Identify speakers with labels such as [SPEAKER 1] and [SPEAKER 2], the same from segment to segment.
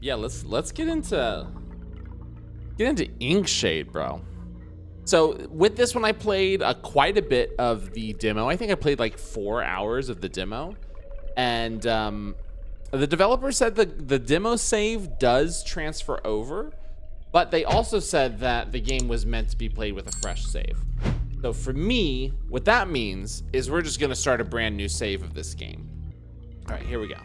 [SPEAKER 1] Yeah, let's get into Inkshade, bro. So with this one, I played quite a bit of the demo. I think I played like 4 hours of the demo, and the developer said the demo save does transfer over, but they also said that the game was meant to be played with a fresh save. So for me, what that means is we're just gonna start a brand new save of this game. All right, here we go.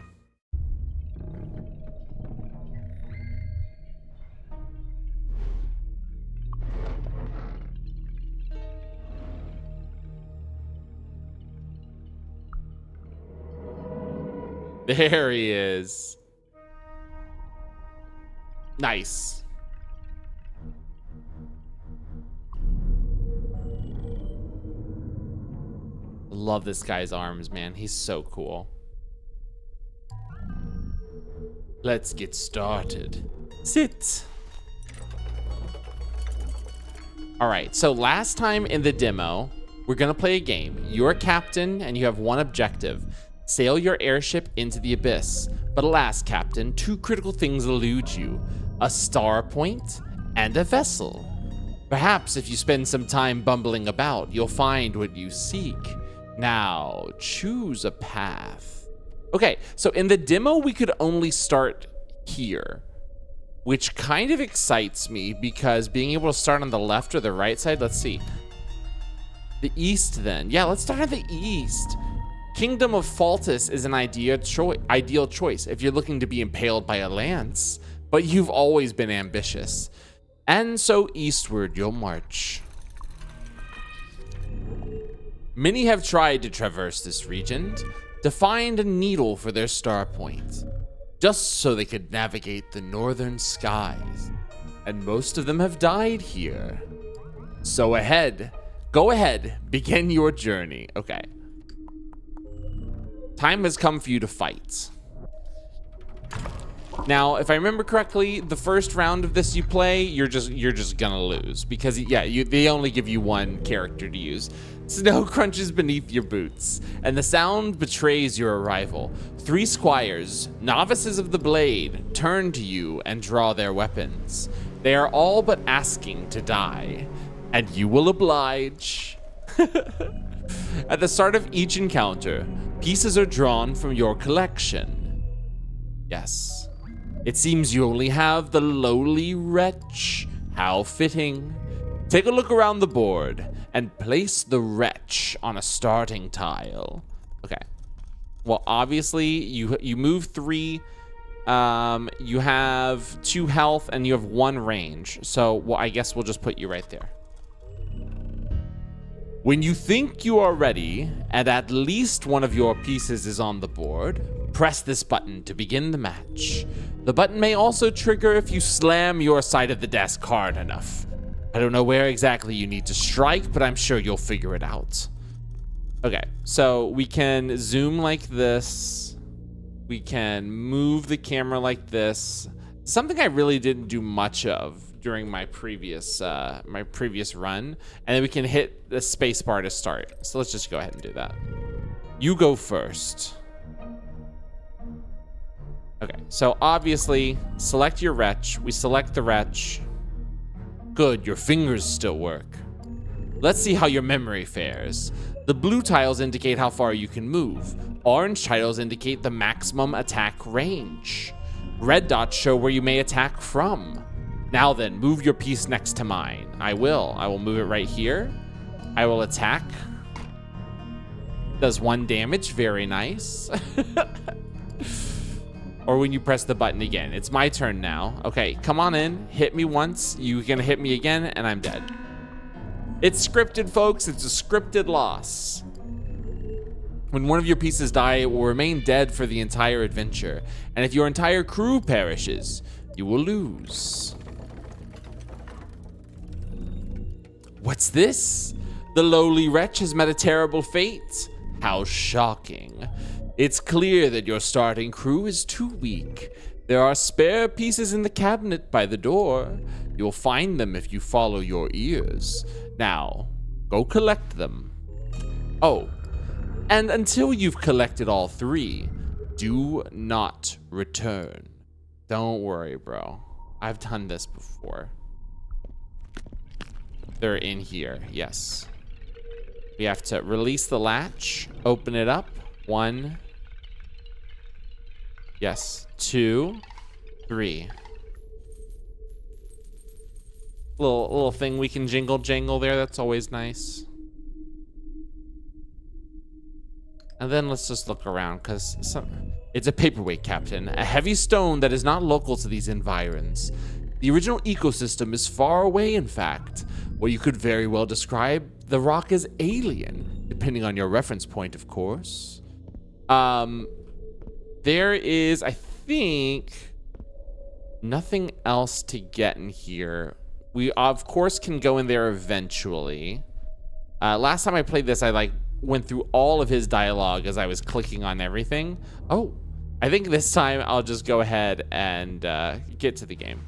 [SPEAKER 1] There he is. Nice. Love this guy's arms, man. He's so cool. Let's get started. Sit. All right, so last time in the demo, we're gonna play a game. You're a captain and you have one objective. Sail your airship into the abyss. But alas, Captain, 2 critical things elude you. A star point and a vessel. Perhaps if you spend some time bumbling about, you'll find what you seek. Now, choose a path. Okay, so in the demo, we could only start here, which kind of excites me because being able to start on the left or the right side, let's see. The east then. Yeah, let's start at the east. Kingdom of Faltus is an ideal choice if you're looking to be impaled by a lance, but you've always been ambitious. And so eastward you'll march. Many have tried to traverse this region to find a needle for their star point, just so they could navigate the northern skies, and most of them have died here. So go ahead, begin your journey. Okay. Time has come for you to fight. Now, if I remember correctly, the first round of this you play, you're just gonna lose because they only give you one character to use. Snow crunches beneath your boots, and the sound betrays your arrival. 3 squires, novices of the blade, turn to you and draw their weapons. They are all but asking to die, and you will oblige. At the start of each encounter, pieces are drawn from your collection. Yes. It seems you only have the lowly wretch. How fitting. Take a look around the board and place the wretch on a starting tile. Okay. Well, obviously, you move 3. You have 2 health and you have 1 range. So, well, I guess we'll just put you right there. When you think you are ready, and at least one of your pieces is on the board, press this button to begin the match. The button may also trigger if you slam your side of the desk hard enough. I don't know where exactly you need to strike, but I'm sure you'll figure it out. Okay, so we can zoom like this. We can move the camera like this. Something I really didn't do much of during my previous run, and then we can hit the space bar to start. So let's just go ahead and do that. You go first. Okay, so obviously select your wretch. We select the wretch. Good, your fingers still work. Let's see how your memory fares. The blue tiles indicate how far you can move. Orange tiles indicate the maximum attack range. Red dots show where you may attack from. Now then, move your piece next to mine. I will move it right here. I will attack. Does 1 damage, very nice. Or when you press the button again. It's my turn now. Okay, come on in, hit me once. You're gonna hit me again, and I'm dead. It's scripted, folks, it's a scripted loss. When one of your pieces die, it will remain dead for the entire adventure. And if your entire crew perishes, you will lose. What's this? The lowly wretch has met a terrible fate. How shocking. It's clear that your starting crew is too weak. There are spare pieces in the cabinet by the door. You'll find them if you follow your ears. Now, go collect them. Oh, and until you've collected all 3, do not return. Don't worry, bro. I've done this before. They're in here. Yes. We have to release the latch, open it up. 1. Yes. 2, 3. Little thing we can jingle jangle there. That's always nice. And then let's just look around, because it's a paperweight, Captain. A heavy stone that is not local to these environs. The original ecosystem is far away, in fact. Or you could very well describe the rock as alien, depending on your reference point, of course. There is, I think, nothing else to get in here. We, of course, can go in there eventually. Last time I played this, I went through all of his dialogue as I was clicking on everything. Oh, I think this time I'll just go ahead and get to the game.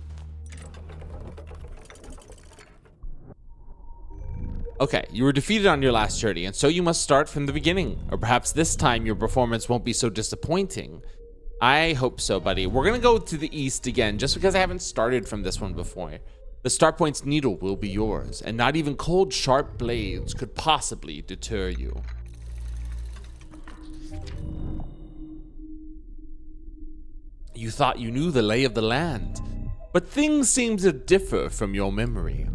[SPEAKER 1] Okay, you were defeated on your last journey, and so you must start from the beginning. Or perhaps this time your performance won't be so disappointing. I hope so, buddy. We're gonna go to the east again, just because I haven't started from this one before. The start point's needle will be yours, and not even cold, sharp blades could possibly deter you. You thought you knew the lay of the land, but things seem to differ from your memory.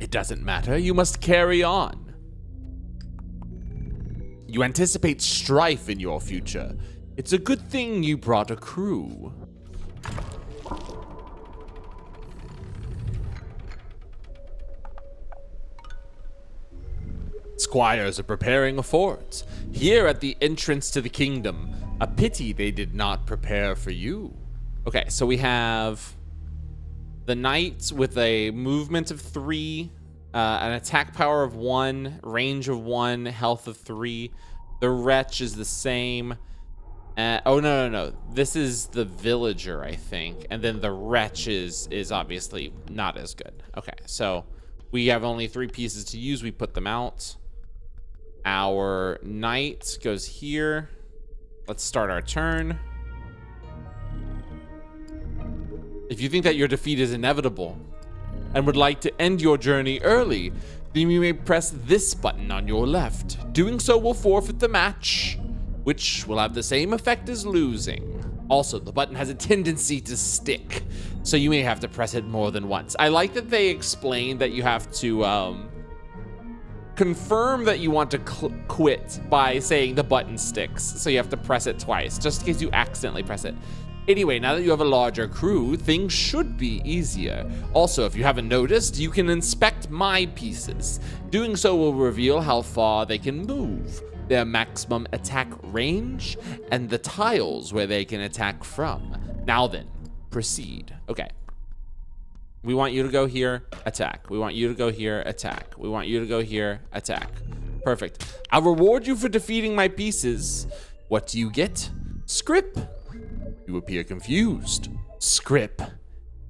[SPEAKER 1] It doesn't matter, you must carry on. You anticipate strife in your future. It's a good thing you brought a crew. Squires are preparing a fort here at the entrance to the kingdom. A pity they did not prepare for you. Okay, so we have the knight with a movement of 3, an attack power of 1, range of 1, health of 3. The wretch is the same. Oh, no. This is the villager, I think. And then the wretch is obviously not as good. Okay, so we have only 3 pieces to use. We put them out. Our knight goes here. Let's start our turn. If you think that your defeat is inevitable and would like to end your journey early, then you may press this button on your left. Doing so will forfeit the match, which will have the same effect as losing. Also, the button has a tendency to stick, so you may have to press it more than once. I like that they explain that you have to confirm that you want to quit by saying the button sticks, so you have to press it twice, just in case you accidentally press it. Anyway, now that you have a larger crew, things should be easier. Also, if you haven't noticed, you can inspect my pieces. Doing so will reveal how far they can move, their maximum attack range, and the tiles where they can attack from. Now then, proceed. Okay. We want you to go here, attack. We want you to go here, attack. We want you to go here, attack. Perfect. I'll reward you for defeating my pieces. What do you get? Scrip. You appear confused. Scrip.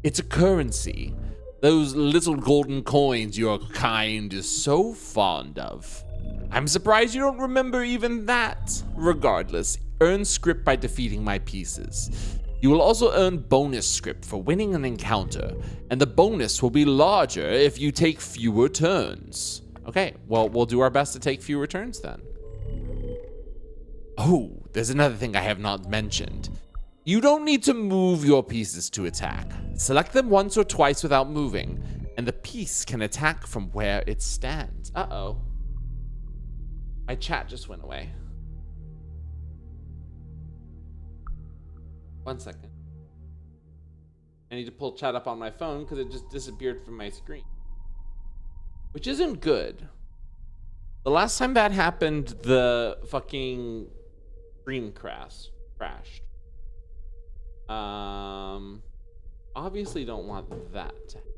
[SPEAKER 1] It's a currency. Those little golden coins your kind is so fond of. I'm surprised you don't remember even that. Regardless, earn scrip by defeating my pieces. You will also earn bonus script for winning an encounter, and the bonus will be larger if you take fewer turns. Okay, well, we'll do our best to take fewer turns then. Oh, there's another thing I have not mentioned. You don't need to move your pieces to attack. Select them once or twice without moving, and the piece can attack from where it stands. Uh-oh. My chat just went away. 1 second. I need to pull chat up on my phone because it just disappeared from my screen. Which isn't good. The last time that happened, the fucking screen crashed. Obviously don't want that to happen.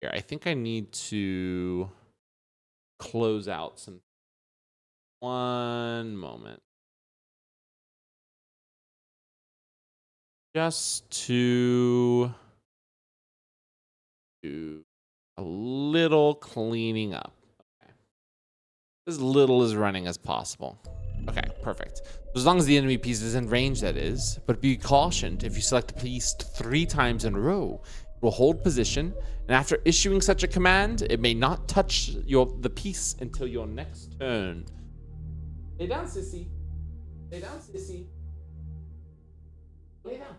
[SPEAKER 1] Here, I think I need to close out some. 1 moment. Just to do a little cleaning up. Okay. As little as running as possible. Okay, perfect. As long as the enemy piece is in range, that is. But be cautioned, if you select a piece 3 times in a row, it will hold position, and after issuing such a command, it may not touch the piece until your next turn. Lay down, sissy. Lay down, sissy. Lay down.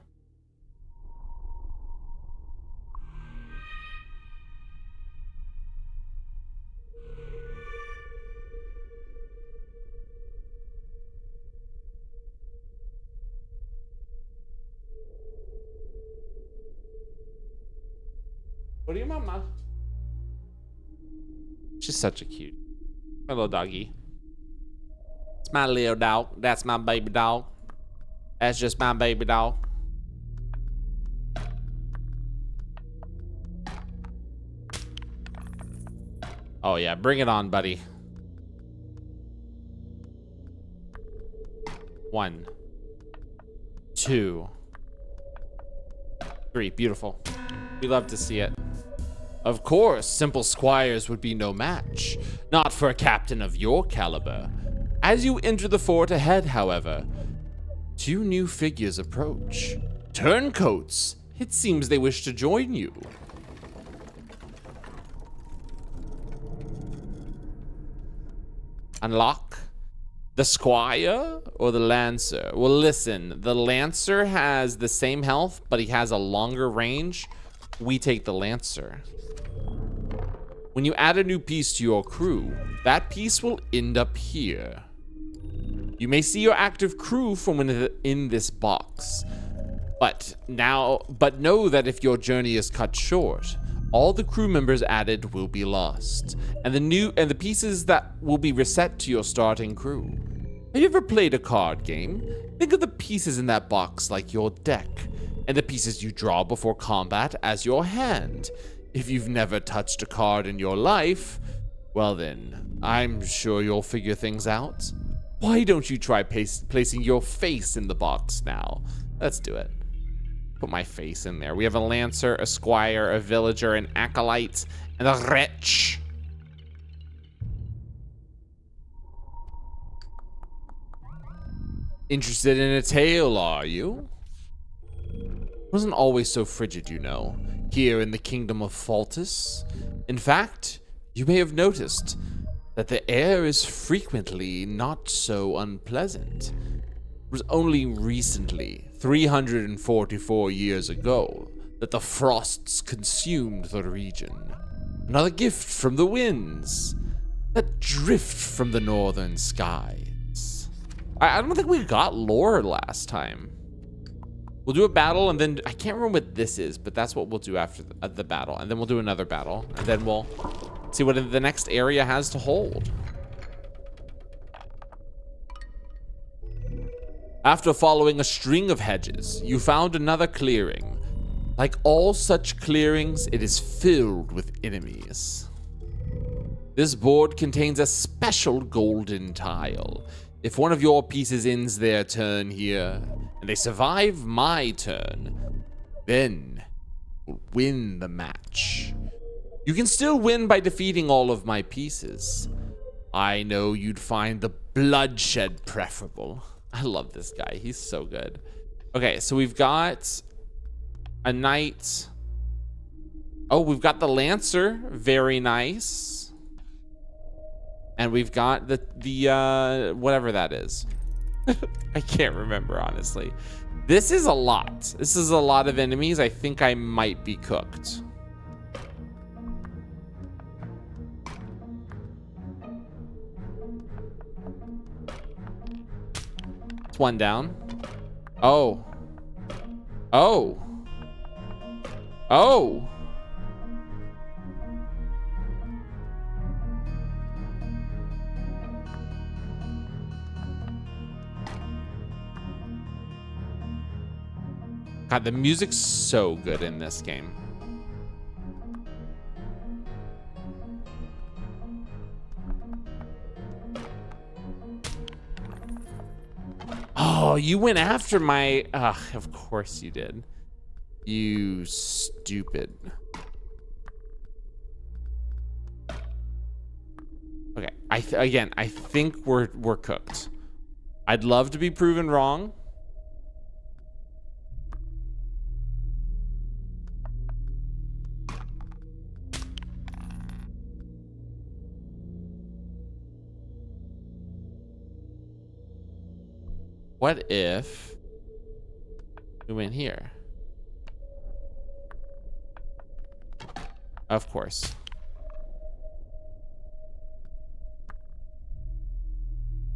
[SPEAKER 1] What are your mama? She's such a cute. My little doggy. It's my little dog. That's my baby dog. That's just my baby dog. Oh yeah, bring it on, buddy. 1, 2, 3. Beautiful. We love to see it. Of course, simple squires would be no match, not for a captain of your caliber. As you enter the fort ahead, however, 2 new figures approach. Turncoats. It seems they wish to join you. Unlock the squire or the lancer. Well, listen, the lancer has the same health, but he has a longer range. We take the lancer. When you add a new piece to your crew, that piece will end up here. You may see your active crew from in this box, but know that if your journey is cut short, all the crew members added will be lost, and the pieces that will be reset to your starting crew. Have you ever played a card game? Think of the pieces in that box like your deck, and the pieces you draw before combat as your hand. If you've never touched a card in your life, well then, I'm sure you'll figure things out. Why don't you try placing your face in the box now? Let's do it. Put my face in there. We have a lancer, a squire, a villager, an acolyte, and a wretch. Interested in a tale, are you? Wasn't always so frigid, you know, here in the kingdom of Faltus. In fact, you may have noticed that the air is frequently not so unpleasant. It was only recently, 344 years ago, that the frosts consumed the region. Another gift from the winds that drift from the northern skies. I don't think we got lore last time. We'll do a battle, and then I can't remember what this is, but that's what we'll do after the battle. And then we'll do another battle, and then we'll see what the next area has to hold. After following a string of hedges, you found another clearing. Like all such clearings, it is filled with enemies. This board contains a special golden tile. If one of your pieces ends their turn here, and they survive my turn, then we'll win the match. You can still win by defeating all of my pieces. I know you'd find the bloodshed preferable. I love this guy. He's so good. Okay, so we've got a knight. Oh, we've got the lancer. Very nice. And we've got the whatever that is. I can't remember, honestly. This is a lot. This is a lot of enemies. I think I might be cooked. It's one down. Oh. Oh. Oh. God, the music's so good in this game. Oh, you went after my... of course you did. You stupid. Okay, Again, I think we're cooked. I'd love to be proven wrong. What if we went here? Of course.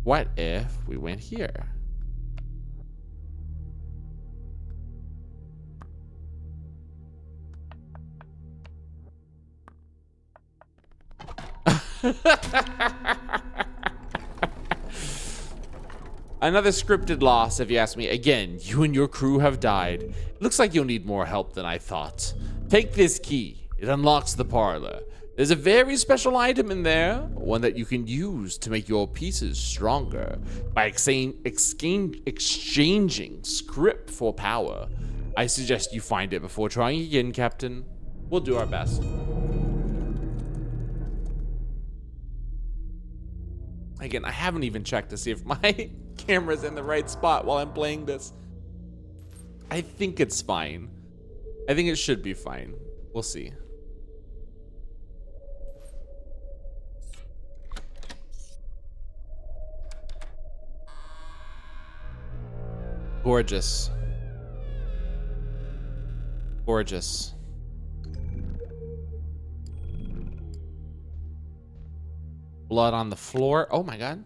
[SPEAKER 1] What if we went here? Another scripted loss, if you ask me. Again, you and your crew have died. It looks like you'll need more help than I thought. Take this key. It unlocks the parlor. There's a very special item in there, one that you can use to make your pieces stronger by exchanging script for power. I suggest you find it before trying again, Captain. We'll do our best. Again, I haven't even checked to see if my camera's in the right spot while I'm playing this. I think it's fine. I think it should be fine. We'll see. Gorgeous. Gorgeous. Blood on the floor. Oh my god.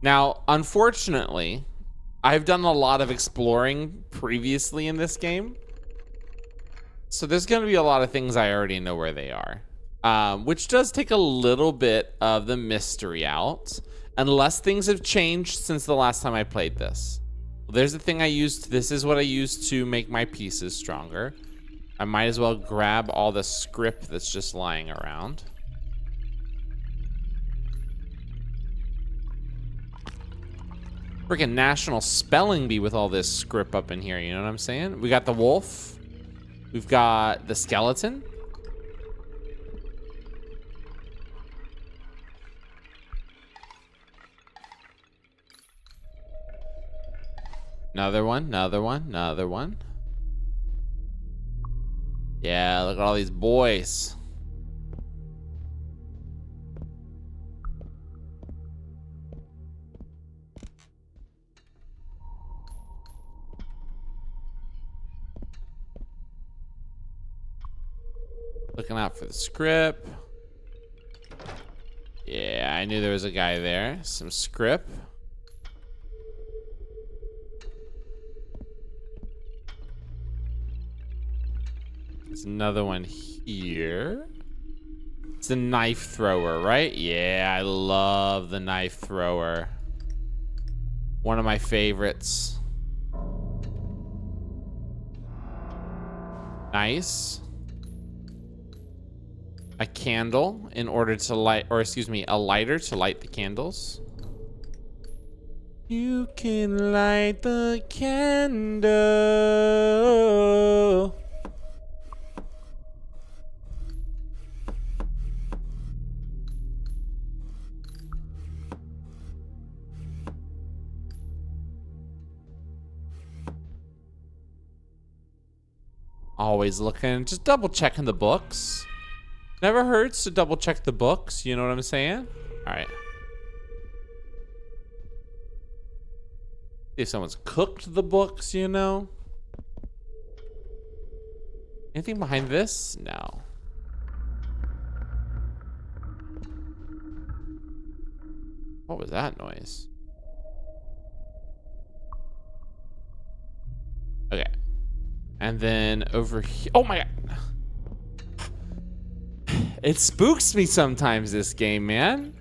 [SPEAKER 1] Now, unfortunately, I've done a lot of exploring previously in this game. So there's going to be a lot of things I already know where they are. Which does take a little bit of the mystery out. Unless things have changed since the last time I played this. Well, there's the thing I used. This is what I used to make my pieces stronger. I might as well grab all the script that's just lying around. Freaking National Spelling Bee with all this script up in here, you know what I'm saying? We got the wolf. We've got the skeleton. Another one, another one, another one. Yeah, look at all these boys. Looking out for the script. Yeah, I knew there was a guy there. Some script. There's another one here. It's a knife thrower, right? Yeah, I love the knife thrower. One of my favorites. Nice. A candle in order to light, or excuse me, a lighter to light the candles. You can light the candle. Always looking, just double checking the books. Never hurts to double check the books, you know what I'm saying? All right. If someone's cooked the books, you know? Anything behind this? No. What was that noise? Okay. And then over here. Oh my god. It spooks me sometimes, this game, man.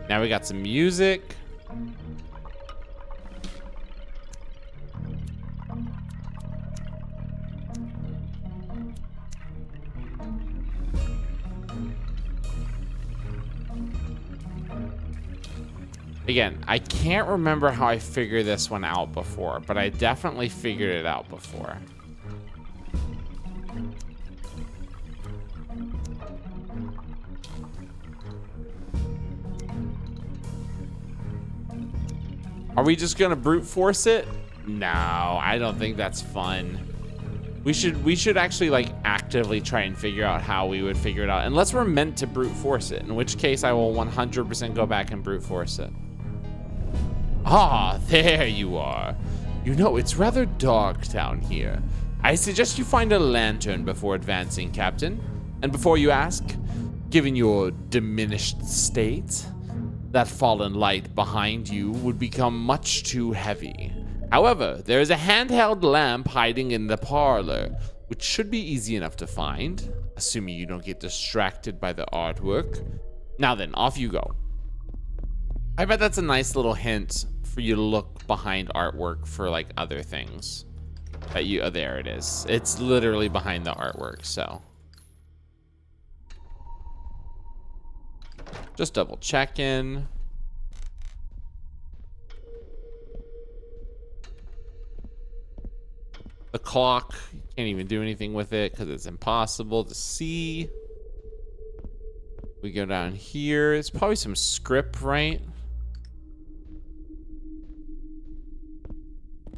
[SPEAKER 1] Now we got some music. Again, I can't remember how I figured this one out before, but I definitely figured it out before. Are we just gonna brute force it? No, I don't think that's fun. We should actually like actively try and figure out how we would figure it out, unless we're meant to brute force it, in which case I will 100% go back and brute force it. Ah, there you are. You know, it's rather dark down here. I suggest you find a lantern before advancing, Captain. And before you ask, given your diminished state, that fallen light behind you would become much too heavy. However, there is a handheld lamp hiding in the parlor, which should be easy enough to find, assuming you don't get distracted by the artwork. Now then, off you go. I bet that's a nice little hint for you to look behind artwork for like other things. That you, oh, there it is. It's literally behind the artwork, so. Just double checking. The clock, you can't even do anything with it because it's impossible to see. We go down here. It's probably some script, right?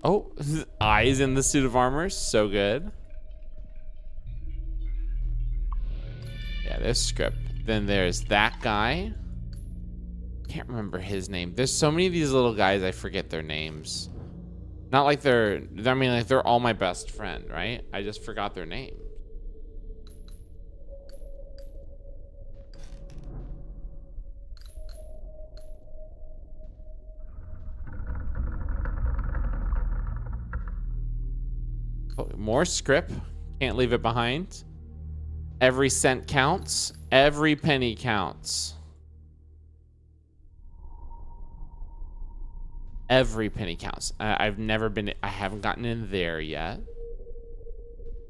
[SPEAKER 1] Oh, eyes in the suit of armor. So good. Yeah, there's script. Then there's that guy. Can't remember his name. There's so many of these little guys, I forget their names. Not like they're, I mean, like they're all my best friend, right? I just forgot their name. Oh, more script. Can't leave it behind. Every cent counts. Every penny counts. Every penny counts. I've never been, I haven't gotten in there yet.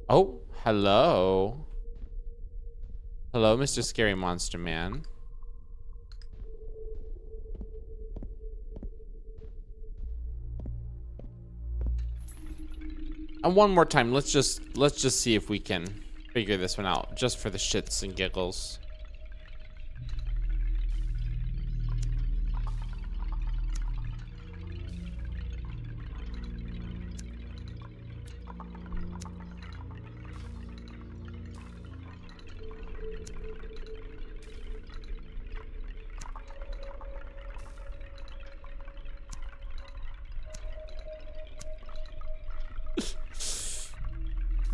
[SPEAKER 1] Oh, hello. Hello, Mr. Scary Monster Man. And one more time, let's just see if we can figure this one out, just for the shits and giggles.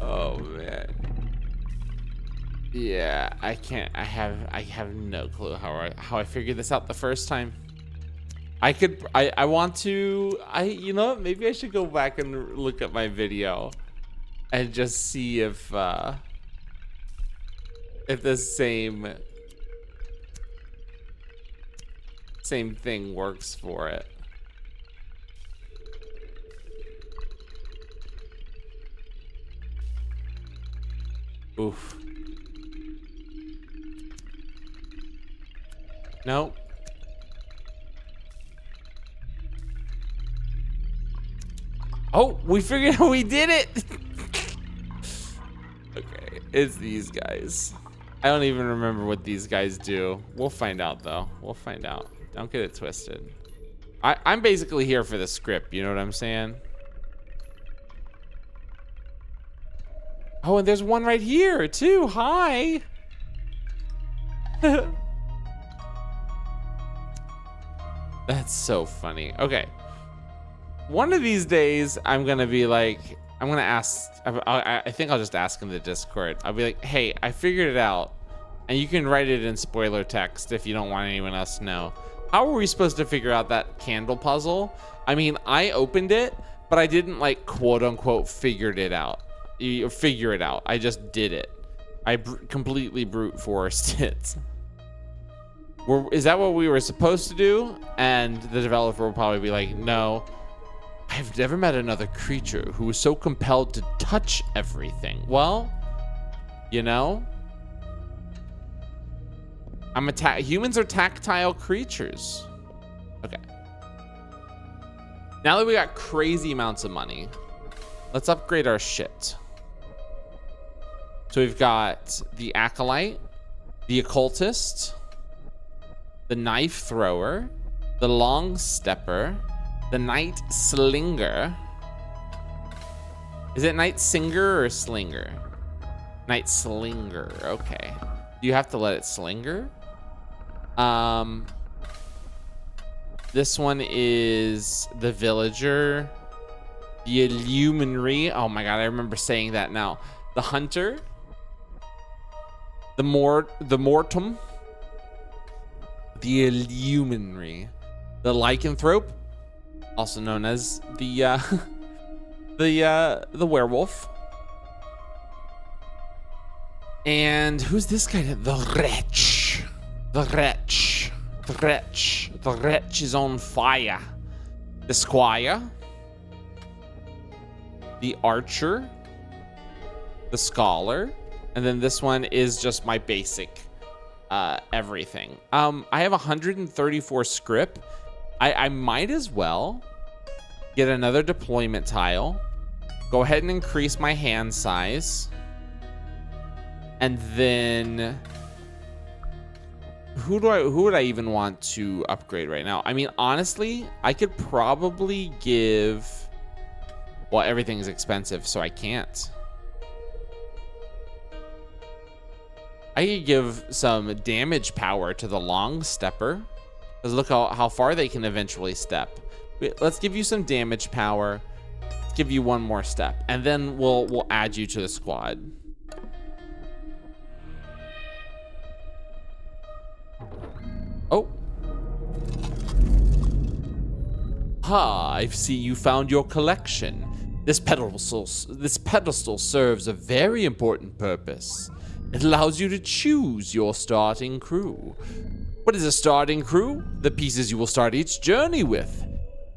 [SPEAKER 1] Oh man. Yeah, I can't. I have no clue how I figured this out the first time. I want to. You know what? Maybe I should go back and look at my video and just see if the same thing works for it. Oof. Nope. Oh, we figured out we did it. Okay, it's these guys. I don't even remember what these guys do. We'll find out though. We'll find out. Don't get it twisted. I'm basically here for the script, you know what I'm saying? Oh, and there's one right here too. Hi. That's so funny. Okay. One of these days, I'm gonna be like, I'm gonna ask. I think I'll just ask in the Discord. I'll be like, hey, I figured it out, and you can write it in spoiler text if you don't want anyone else to know. How were we supposed to figure out that candle puzzle? I mean, I opened it, but I didn't like quote unquote figured it out. You figure it out. I just did it. I completely brute forced it. Is that what we were supposed to do? And the developer will probably be like, no. I've never met another creature who was so compelled to touch everything. Well, you know, humans are tactile creatures. Okay. Now that we got crazy amounts of money, let's upgrade our shit. So we've got the Acolyte, the Occultist, the Knife Thrower, the Long Stepper, The Night Slinger. Is it Night Singer or Slinger? Night Slinger, okay. Do you have to let it slinger? This one is the Villager. The Illuminary. Oh my god, I remember saying that now. The Hunter. The Mortum. The Illuminary. The Lycanthrope, also known as the the werewolf. And who's this guy? The Wretch. The Wretch. The Wretch. The Wretch is on fire. The Squire. The Archer. The Scholar. And then this one is just my basic everything. I have 134 script. I might as well get another deployment tile. Go ahead and increase my hand size. And then who would I even want to upgrade right now? I mean, honestly, I could probably give, well, everything is expensive, so I can't. I could give some damage power to the long stepper, because look how far they can eventually step. Let's give you some damage power. Let's give you one more step, and then we'll add you to the squad. Oh. I see you found your collection. This pedestal serves a very important purpose. It allows you to choose your starting crew. What is a starting crew? The pieces you will start each journey with.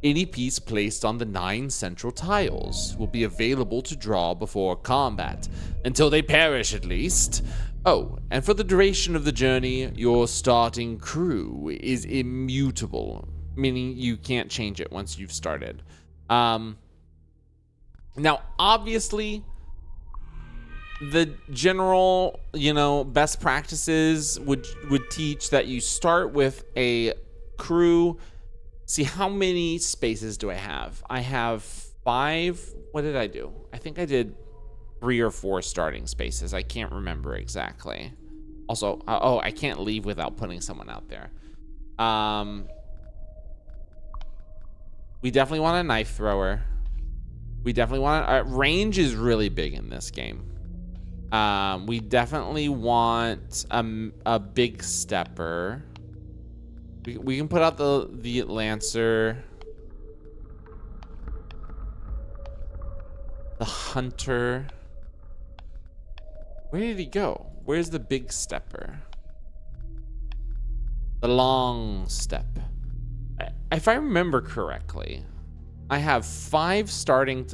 [SPEAKER 1] Any piece placed on the 9 central tiles will be available to draw before combat, until they perish at least. Oh, and for the duration of the journey, your starting crew is immutable, meaning you can't change it once you've started. Now, obviously, the general, best practices would teach that you start with a crew. See, how many spaces do I have? I have 5. What did I do? I think I did 3 or 4 starting spaces. I can't remember exactly. Also, oh, I can't leave without putting someone out there. We definitely want a knife thrower. We definitely want range is really big in this game. We definitely want a big stepper. We can put out the Lancer, the Hunter. Where did he go? Where's the big stepper? The long step. If I remember correctly, I have 4 starting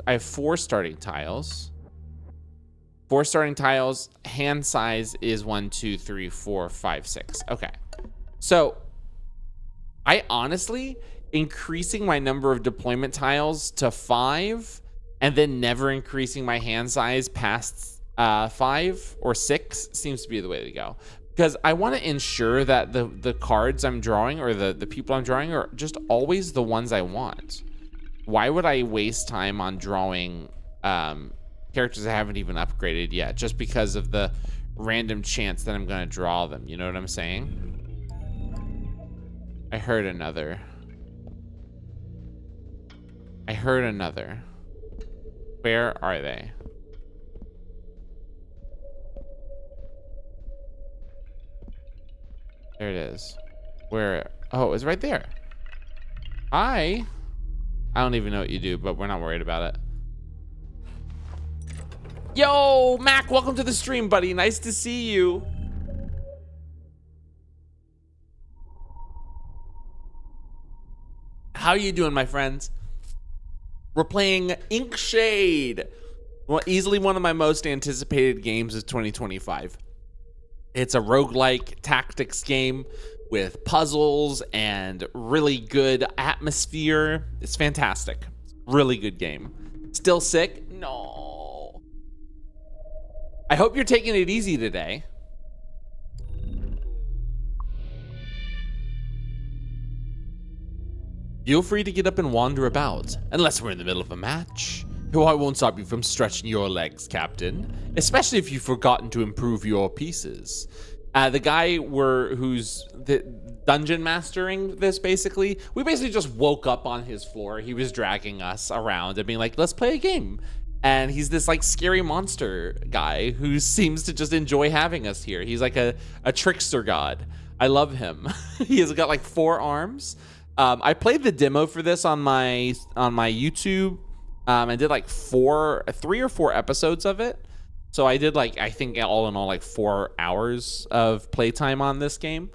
[SPEAKER 1] tiles. 4 starting tiles. Hand size is 1, 2, 3, 4, 5, 6. Okay. So I honestly, increasing my number of deployment tiles to 5 and then never increasing my hand size past 5 or 6 seems to be the way to go. Because I want to ensure that the cards I'm drawing or the people I'm drawing are just always the ones I want. Why would I waste time on drawing characters I haven't even upgraded yet just because of the random chance that I'm going to draw them? You know what I'm saying? I heard another. Where are they? There it is. Where? Oh, it's right there. I don't even know what you do, but we're not worried about it. Yo, Mac, welcome to the stream, buddy. Nice to see you. How you doing, my friends? We're playing Inkshade. Well, easily one of my most anticipated games of 2025. It's a roguelike tactics game with puzzles and really good atmosphere. It's fantastic. Really good game. Still sick? No. I hope you're taking it easy today. Feel free to get up and wander about, unless we're in the middle of a match. Though I won't stop you from stretching your legs, Captain, especially if you've forgotten to improve your pieces. The guy who's the dungeon mastering this, basically, we basically just woke up on his floor. He was dragging us around and being like, let's play a game. And he's this like scary monster guy who seems to just enjoy having us here. He's like a trickster god. I love him. He has got like 4 arms. I played the demo for this on my YouTube. I did like 3 or 4 episodes of it. So I did like, I think all in all, like 4 hours of playtime on this game.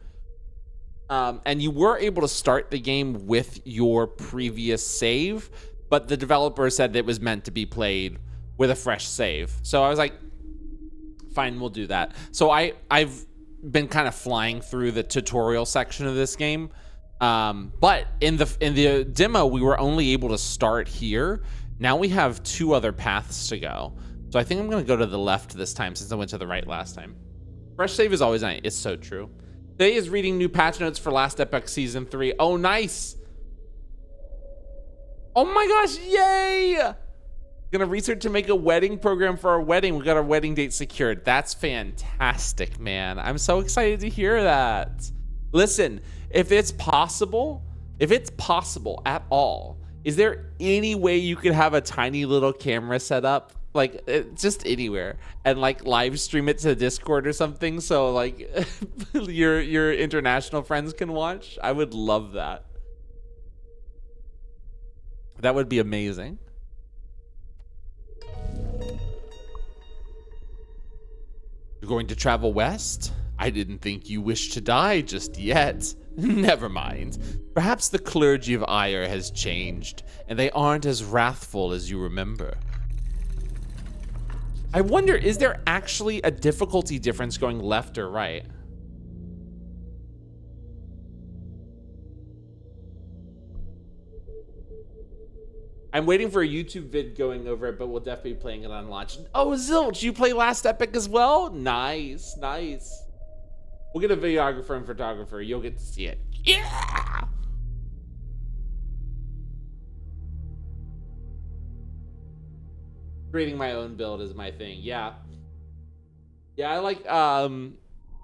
[SPEAKER 1] And you were able to start the game with your previous save, but the developer said it was meant to be played with a fresh save. So I was like, fine, we'll do that. So I've been kind of flying through the tutorial section of this game. But in the demo, we were only able to start here. Now we have 2 other paths to go. So I think I'm going to go to the left this time since I went to the right last time. Fresh save is always nice. It's so true. Today is reading new patch notes for Last Epoch Season 3. Oh, nice. Oh my gosh, yay! Gonna research to make a wedding program for our wedding. We got our wedding date secured. That's fantastic, man. I'm so excited to hear that. Listen, if it's possible at all, is there any way you could have a tiny little camera set up? Like, just anywhere, and like live stream it to Discord or something, so like your international friends can watch? I would love that. That would be amazing. You're going to travel west? I didn't think you wished to die just yet. Never mind. Perhaps the clergy of Ire has changed, and they aren't as wrathful as you remember. I wonder, is there actually a difficulty difference going left or right? I'm waiting for a YouTube vid going over it, but we'll definitely be playing it on launch. Oh, Zilch, you play Last Epic as well? Nice, nice. We'll get a videographer and photographer. You'll get to see it. Yeah! Creating my own build is my thing. Yeah. Yeah, I like,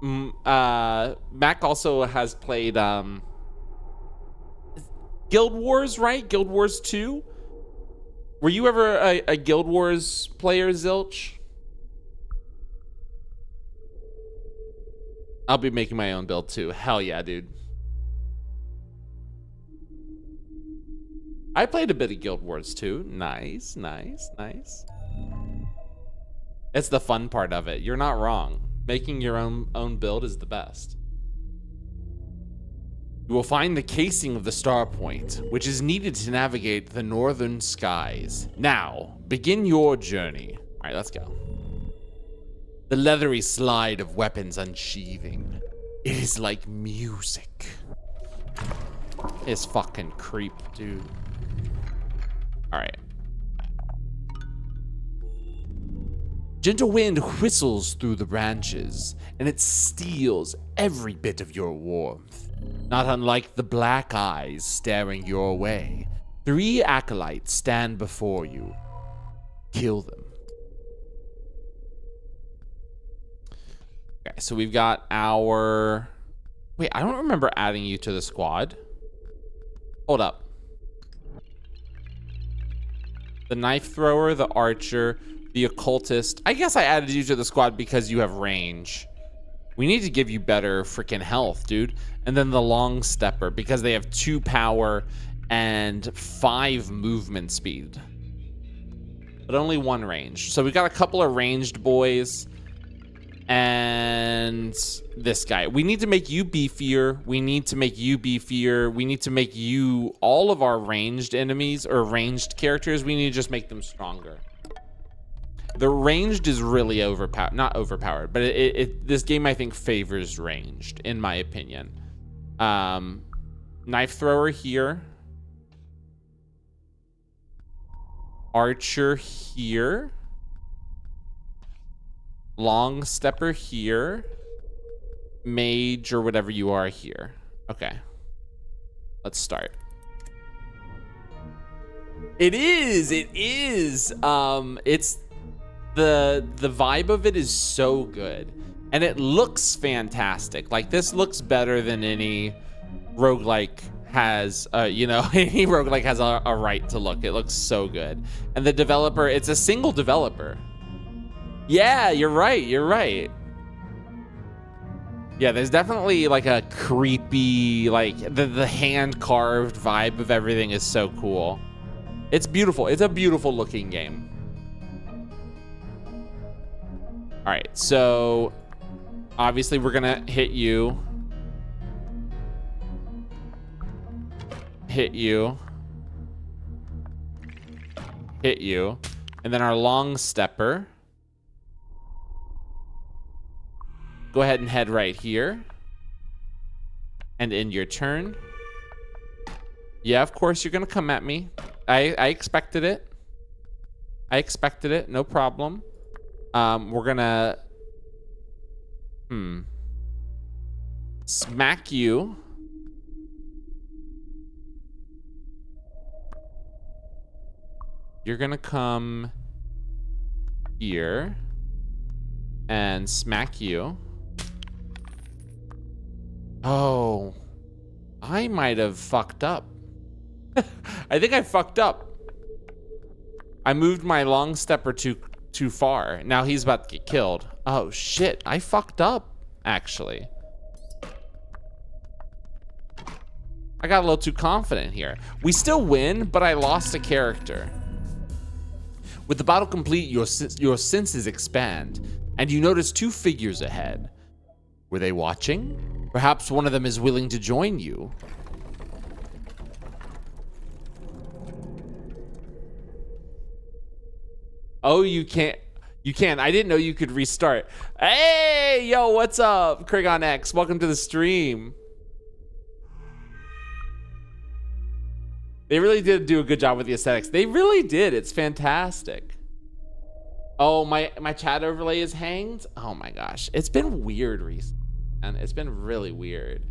[SPEAKER 1] Mac also has played, Guild Wars, right? Guild Wars 2? Were you ever a Guild Wars player, Zilch? I'll be making my own build too. Hell yeah, dude. I played a bit of Guild Wars too. Nice, nice, nice. It's the fun part of it. You're not wrong. Making your own build is the best. You will find the casing of the star point, which is needed to navigate the northern skies. Now, begin your journey. All right, let's go. The leathery slide of weapons unsheathing. It is like music. It's fucking creep, dude. All right. Gentle wind whistles through the branches, and it steals every bit of your warmth. Not unlike the black eyes staring your way, 3 acolytes stand before you. Kill them. Okay, so we've got our... Wait, I don't remember adding you to the squad. Hold up. The knife thrower, the archer, the occultist. I guess I added you to the squad because you have range. We need to give you better freaking health, dude. And then the long stepper, because they have 2 power and 5 movement speed, but only 1 range. So we got a couple of ranged boys and this guy. We need to make you beefier. We need to make you beefier. We need to make you, all of our ranged enemies or ranged characters, we need to just make them stronger. The ranged is really overpowered, not overpowered, but this game I think favors ranged in my opinion. Knife thrower here, archer here, long stepper here, mage or whatever you are here. Okay, let's start. It is. It is. It's the vibe of it is so good, and it looks fantastic. Like, this looks better than any roguelike has. You know, any roguelike has a right to look. It looks so good, and the developer. It's a single developer. Yeah, you're right. You're right. Yeah, there's definitely like a creepy, like the hand carved vibe of everything is so cool. It's beautiful. It's a beautiful looking game. All right, so obviously we're gonna hit you. Hit you. Hit you. And then our long stepper. Go ahead and head right here. And end your turn. Yeah, of course you're gonna come at me. I expected it. I expected it, no problem. We're gonna smack you. You're gonna come here and smack you. Oh, I might have fucked up. I think I fucked up. I moved my long stepper too far. Now he's about to get killed. Oh shit, I fucked up, actually. I got a little too confident here. We still win, but I lost a character. With the battle complete, your senses expand, and you notice two figures ahead. Were they watching? Perhaps one of them is willing to join you. Oh, you can't. You can. I didn't know you could restart. Hey, yo, what's up? Kragon X, welcome to the stream. They really did do a good job with the aesthetics. They really did. It's fantastic. Oh, my chat overlay is hanged. Oh my gosh. It's been weird recently, and it's been really weird.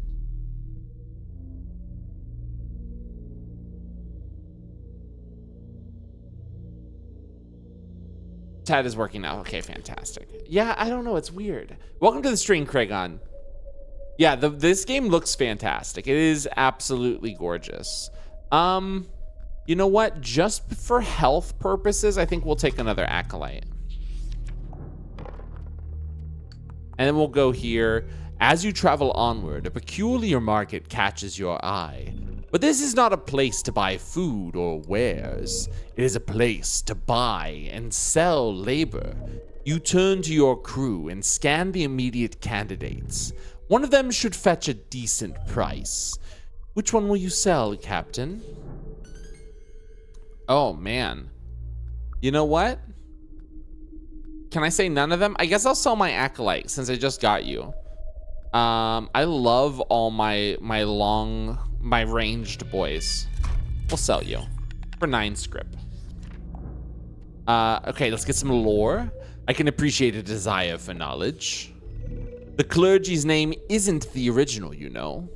[SPEAKER 1] Chat is working now. Okay, fantastic. Yeah, I don't know. It's weird. Welcome to the stream, Kragon. Yeah, this game looks fantastic. It is absolutely gorgeous. You know what? Just for health purposes, I think we'll take another acolyte. And then we'll go here. As you travel onward, a peculiar market catches your eye. But this is not a place to buy food or wares. It is a place to buy and sell labor. You turn to your crew and scan the immediate candidates. One of them should fetch a decent price. Which one will you sell, Captain? Oh, man. You know what? Can I say none of them? I guess I'll sell my acolyte since I just got you. I love all my ranged boys. We'll sell you for 9 script. Okay, let's get some lore. I can appreciate a desire for knowledge. The clergy's name isn't the original, you know.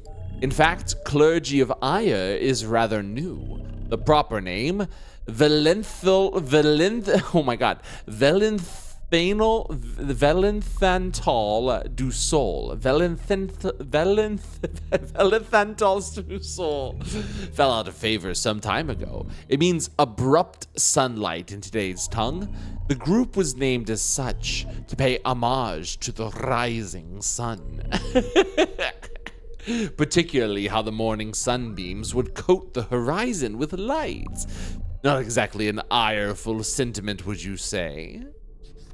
[SPEAKER 1] In fact, clergy of Ire is rather new. The proper name, Velenthantal du Sol. Velenthantal du Sol fell out of favor some time ago. It means abrupt sunlight in today's tongue. The group was named as such to pay homage to the rising sun. Particularly how the morning sunbeams would coat the horizon with light. Not exactly an ireful sentiment, would you say?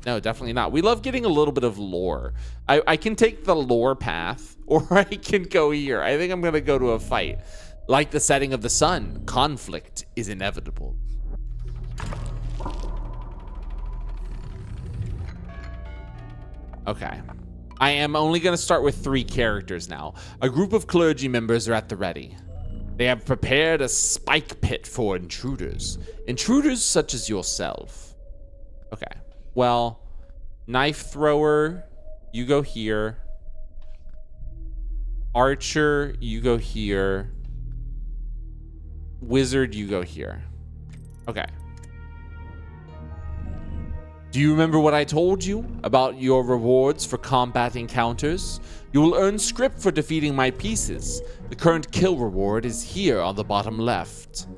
[SPEAKER 1] No, definitely not. We love getting a little bit of lore. I can take the lore path, or I can go here. I think I'm gonna go to a fight. Like the setting of the sun, conflict is inevitable. Okay. I am only going to start with 3 characters now. A group of clergy members are at the ready. They have prepared a spike pit for intruders. Intruders such as yourself. Okay. Well, knife thrower, you go here. Archer, you go here. Wizard, you go here. Okay. Do you remember what I told you about your rewards for combat encounters? You will earn script for defeating my pieces. The current kill reward is here on the bottom left,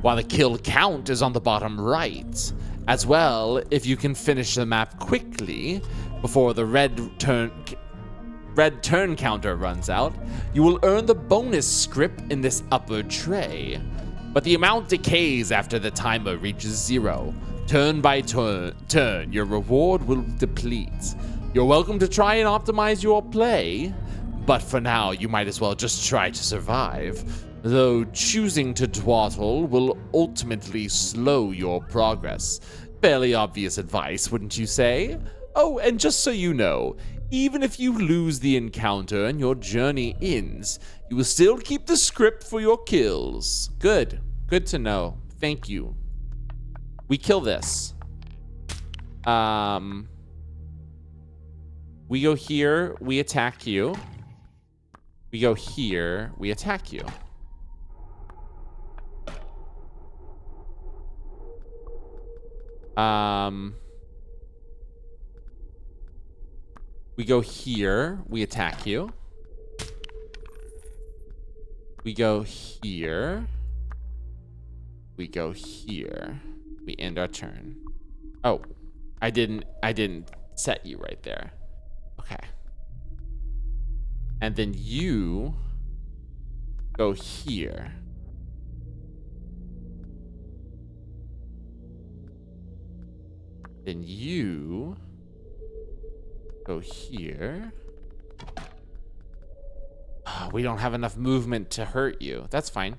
[SPEAKER 1] while the kill count is on the bottom right. As well, if you can finish the map quickly before the red turn counter runs out, you will earn the bonus script in this upper tray. But the amount decays after the timer reaches 0. Turn by turn, your reward will deplete. You're welcome to try and optimize your play, but for now, you might as well just try to survive. Though choosing to dawdle will ultimately slow your progress. Fairly obvious advice, wouldn't you say? Oh, and just so you know, even if you lose the encounter and your journey ends, you will still keep the script for your kills. Good. Good to know. Thank you. We kill this. We go here, we attack you. We go here, we attack you. We go here, we attack you. We go here. We go here. We end our turn. Oh, I didn't set you right there. Okay. And then you go here. Then you go here. Oh, we don't have enough movement to hurt you. That's fine.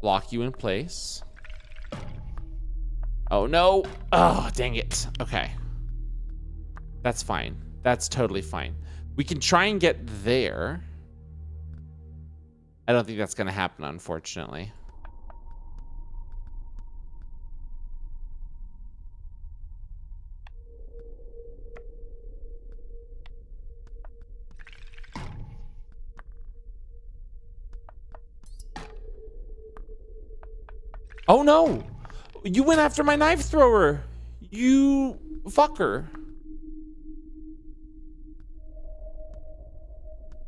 [SPEAKER 1] Lock you in place. Oh no. Oh, dang it. Okay. That's fine. That's totally fine. We can try and get there. I don't think that's going to happen, unfortunately. Oh no! You went after my knife thrower! You fucker.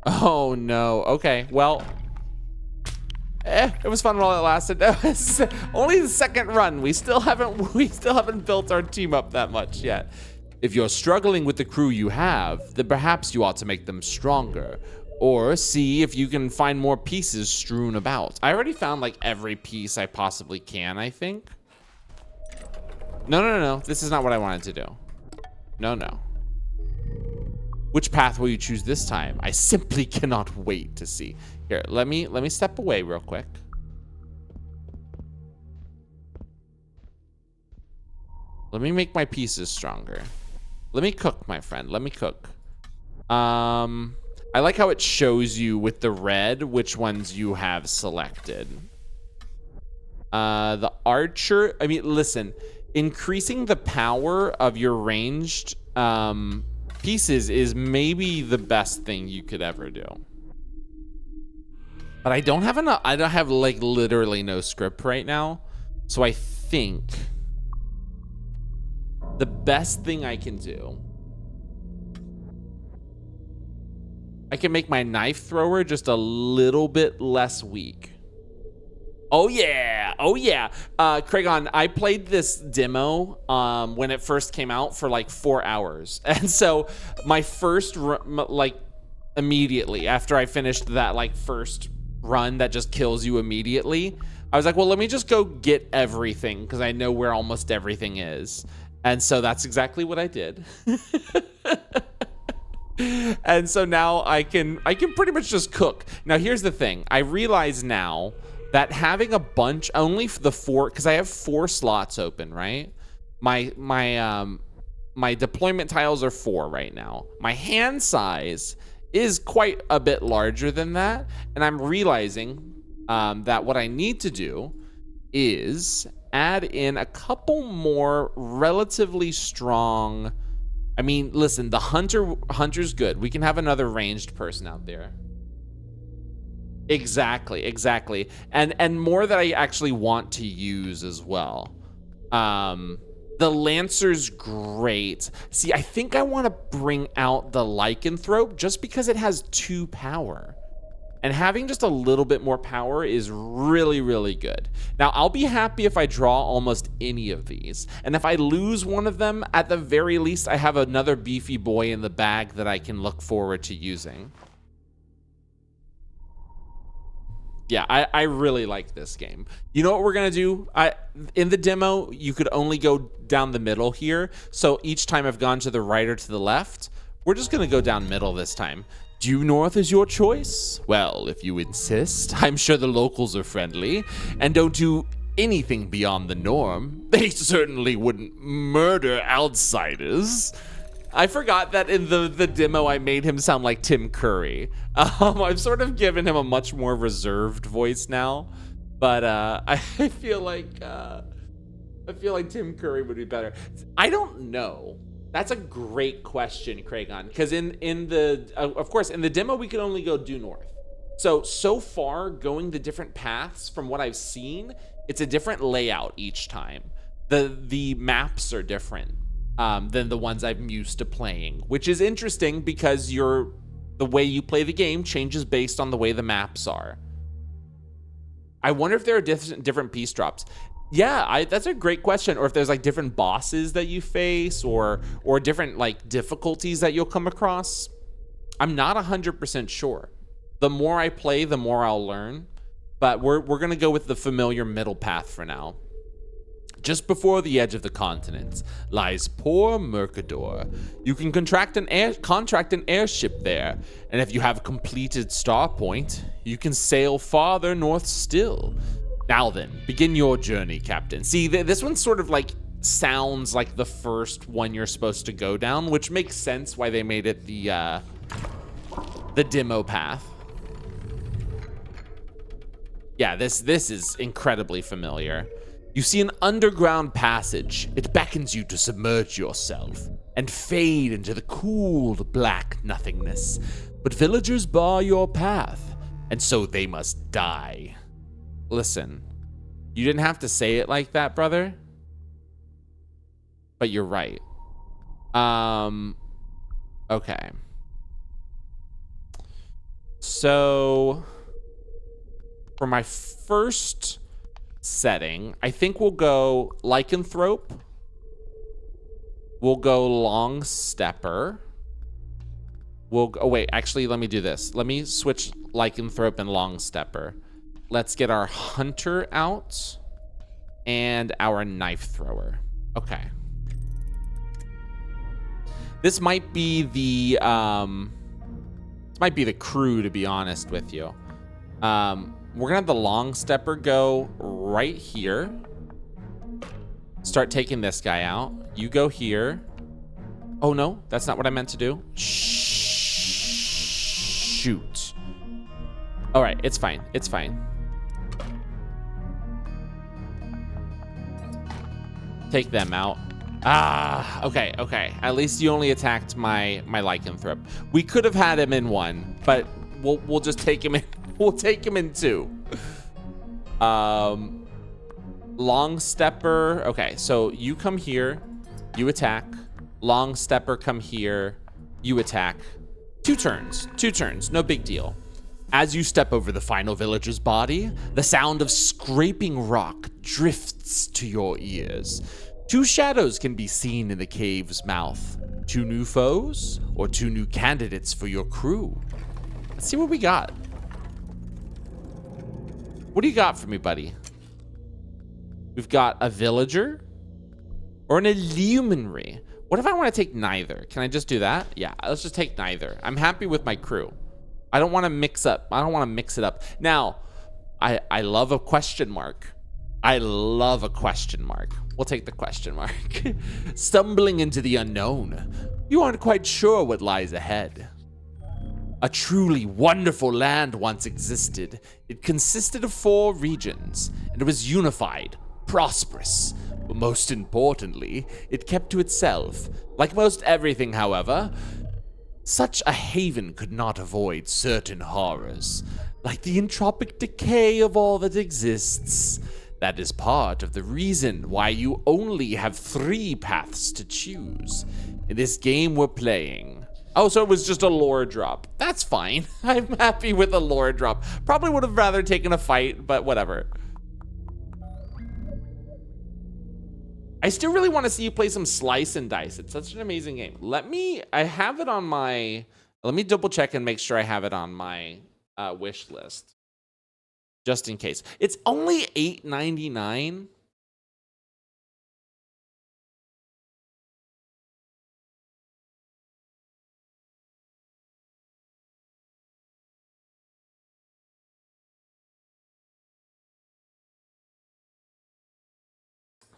[SPEAKER 1] Oh no. Okay, well. It was fun while it lasted. That was only the second run. We still haven't built our team up that much yet. If you're struggling with the crew you have, then perhaps you ought to make them stronger. Or see if you can find more pieces strewn about. I already found like every piece I possibly can, I think. No. This is not what I wanted to do. No. Which path will you choose this time? I simply cannot wait to see. Here, let me step away real quick. Let me make my pieces stronger. Let me cook, my friend. Let me cook. I like how it shows you with the red which ones you have selected. The archer, I mean, listen, increasing the power of your ranged pieces is maybe the best thing you could ever do. But I don't have enough, I don't have like literally no script right now. So I think the best thing I can do, I can make my knife thrower just a little bit less weak. Oh yeah, oh yeah. Kragon, I played this demo when it first came out for like 4 hours. And so my first, like immediately after I finished that like first run that just kills you immediately, I was like, well, let me just go get everything because I know where almost everything is. And so that's exactly what I did. And so now I can pretty much just cook. Now here's the thing. I realize now that having a bunch, only for the 4, because I have 4 slots open, right? My deployment tiles are 4 right now. My hand size is quite a bit larger than that, and I'm realizing that what I need to do is add in a couple more relatively strong. I mean, listen, the hunter's good. We can have another ranged person out there. Exactly, exactly. And more that I actually want to use as well. The Lancer's great. See, I think I want to bring out the Lycanthrope just because it has 2 power. And having just a little bit more power is really, really good. Now, I'll be happy if I draw almost any of these. And if I lose one of them, at the very least, I have another beefy boy in the bag that I can look forward to using. Yeah, I really like this game. You know what we're gonna do? In the demo, you could only go down the middle here. So each time I've gone to the right or to the left, we're just gonna go down middle this time. Due north is your choice? Well, if you insist, I'm sure the locals are friendly and don't do anything beyond the norm. They certainly wouldn't murder outsiders. I forgot that in the demo I made him sound like Tim Curry. I've sort of given him a much more reserved voice now, but I feel like Tim Curry would be better. I don't know. That's a great question, Kragon, because in the of course in the demo we could only go due north. So far going the different paths from what I've seen, it's a different layout each time. The maps are different than the ones I'm used to playing, which is interesting because the way you play the game changes based on the way the maps are. I wonder if there are different piece drops. Yeah, that's a great question. Or if there's like different bosses that you face or different like difficulties that you'll come across. I'm not 100% sure. The more I play, the more I'll learn. But we're going to go with the familiar middle path for now. Just before the edge of the continent lies poor Mercador. You can contract an airship there, and if you have completed Starpoint, you can sail farther north still. Now then, begin your journey, Captain. See, this one sort of like sounds like the first one you're supposed to go down, which makes sense why they made it the demo path. Yeah, this is incredibly familiar. You see an underground passage. It beckons you to submerge yourself and fade into the cooled black nothingness. But villagers bar your path, and so they must die. Listen, you didn't have to say it like that, brother. But you're right. Okay. So, for my first setting, I think we'll go Lycanthrope. We'll go Long Stepper. Oh wait, actually, let me do this. Let me switch Lycanthrope and Long Stepper. Let's get our Hunter out and our Knife Thrower. Okay. This might be the crew, to be honest with you. We're gonna have the Long Stepper go right here. Start taking this guy out. You go here. Oh no, that's not what I meant to do. Shoot. All right, it's fine. It's fine. Take them out. Ah, okay. At least you only attacked my Lycanthrope. We could have had him in one, but we'll just take him in. We'll take him in two. Long Stepper. Okay, so you come here, you attack. Long Stepper, come here, you attack. Two turns, no big deal. As you step over the final villager's body, the sound of scraping rock drifts to your ears. Two shadows can be seen in the cave's mouth. Two new foes, or two new candidates for your crew. Let's see what we got. What do you got for me, buddy? We've got a villager or an illuminary. What if I want to take neither? Can I just do that? Yeah, let's just take neither. I'm happy with my crew. I don't want to mix up. I don't want to mix it up. Now, I love a question mark. I love a question mark. We'll take the question mark. Stumbling into the unknown. You aren't quite sure what lies ahead. A truly wonderful land once existed. It consisted of 4 regions, and it was unified, prosperous. But most importantly, it kept to itself. Like most everything, however, Such a haven could not avoid certain horrors, like the entropic decay of all that exists. That is part of the reason why you only have 3 paths to choose. In this game we're playing. Oh, so it was just a lore drop. That's fine. I'm happy with a lore drop. Probably would have rather taken a fight, but whatever. I still really want to see you play some Slice and Dice. It's such an amazing game. I have it on my, let me double check and make sure I have it on my wish list. Just in case. It's only $8.99.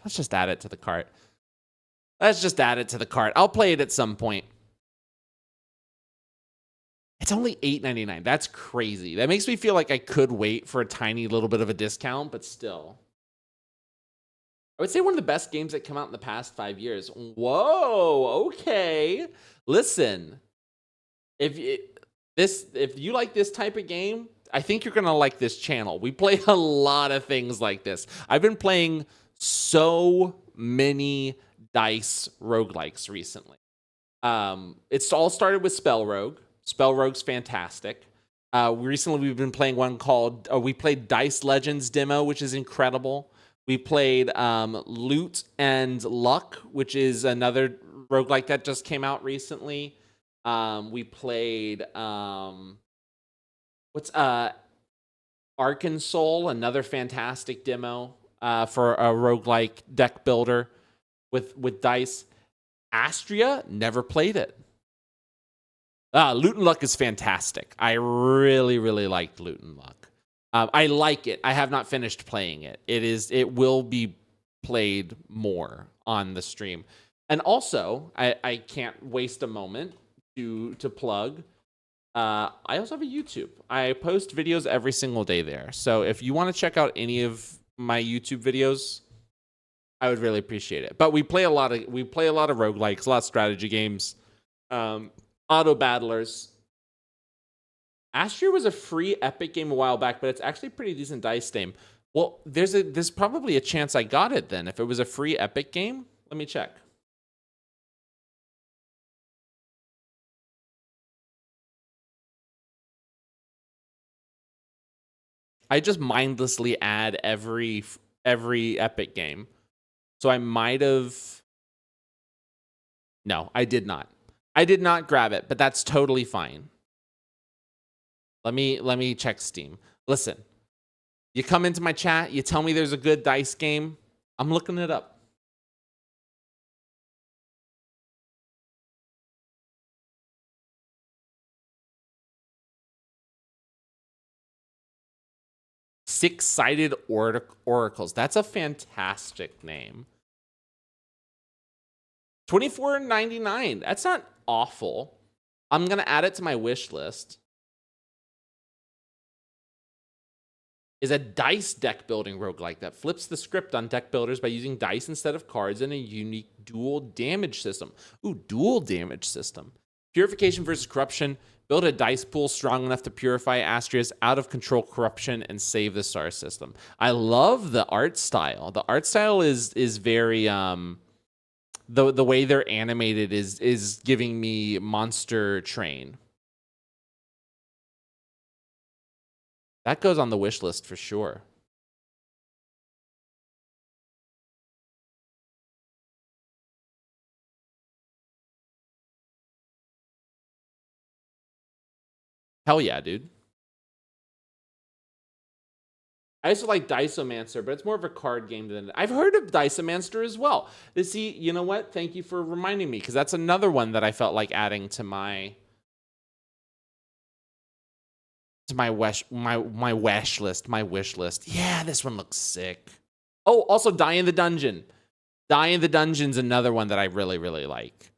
[SPEAKER 1] Let's just add it to the cart. Let's just add it to the cart. I'll play it at some point. It's only $8.99. That's crazy. That makes me feel like I could wait for a tiny little bit of a discount, but still. I would say one of the best games that come out in the past 5 years. Whoa, okay. Listen, if you like this type of game, I think you're gonna like this channel. We play a lot of things like this. I've been playing so many dice roguelikes recently. It's all started with Spell Rogue. Spell Rogue's fantastic. Recently we've been playing one called, we played Dice Legends demo, which is incredible. We played Loot and Luck, which is another roguelike that just came out recently. We played Arkansas, another fantastic demo for a roguelike deck builder with dice. Astria, never played it. Loot and Luck is fantastic. I really, really liked Loot and Luck. I like it. I have not finished playing it. It will be played more on the stream. And also, I can't waste a moment to plug. I also have a YouTube. I post videos every single day there. So if you want to check out any of my YouTube videos, I would really appreciate it. But we play a lot of roguelikes, a lot of strategy games, auto battlers. Astria was a free Epic game a while back, but it's actually a pretty decent dice game. Well, there's probably a chance I got it then. If it was a free Epic game, let me check. I just mindlessly add every Epic game. So I might have. No, I did not. I did not grab it, but that's totally fine. Let me check Steam. Listen, you come into my chat, you tell me there's a good dice game, I'm looking it up. Six-sided oracles. That's a fantastic name. $24.99. That's not awful. I'm gonna add it to my wish list. Is a dice deck building roguelike that flips the script on deck builders by using dice instead of cards in a unique dual damage system. Ooh, dual damage system. Purification versus corruption. Build a dice pool strong enough to purify Astria's out-of-control corruption and save the star system. I love the art style. The art style is very the way they're animated is giving me Monster Train. That goes on the wish list for sure. Hell yeah, dude. I also like Diceomancer, but it's more of a card game than... I've heard of Diceomancer as well. See, you know what? Thank you for reminding me, because that's another one that I felt like adding to my wish list. Yeah, this one looks sick. Oh, also Die in the Dungeon. Die in the Dungeon's another one that I really, really like.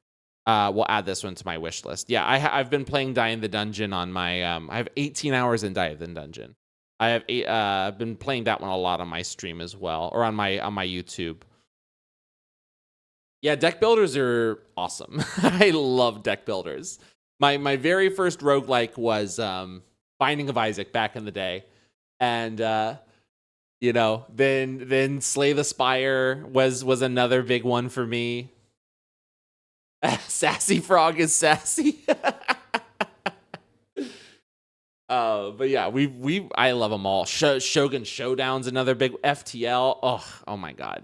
[SPEAKER 1] We'll add this one to my wish list. Yeah, I've been playing Die in the Dungeon on my... I have 18 hours in Die in the Dungeon. I've been playing that one a lot on my stream as well, or on my YouTube. Yeah, deck builders are awesome. I love deck builders. My very first roguelike was Binding of Isaac back in the day. And you know, then Slay the Spire was another big one for me. Sassy Frog is sassy. But yeah, I love them all. Shogun Showdown's another big FTL. Oh my god.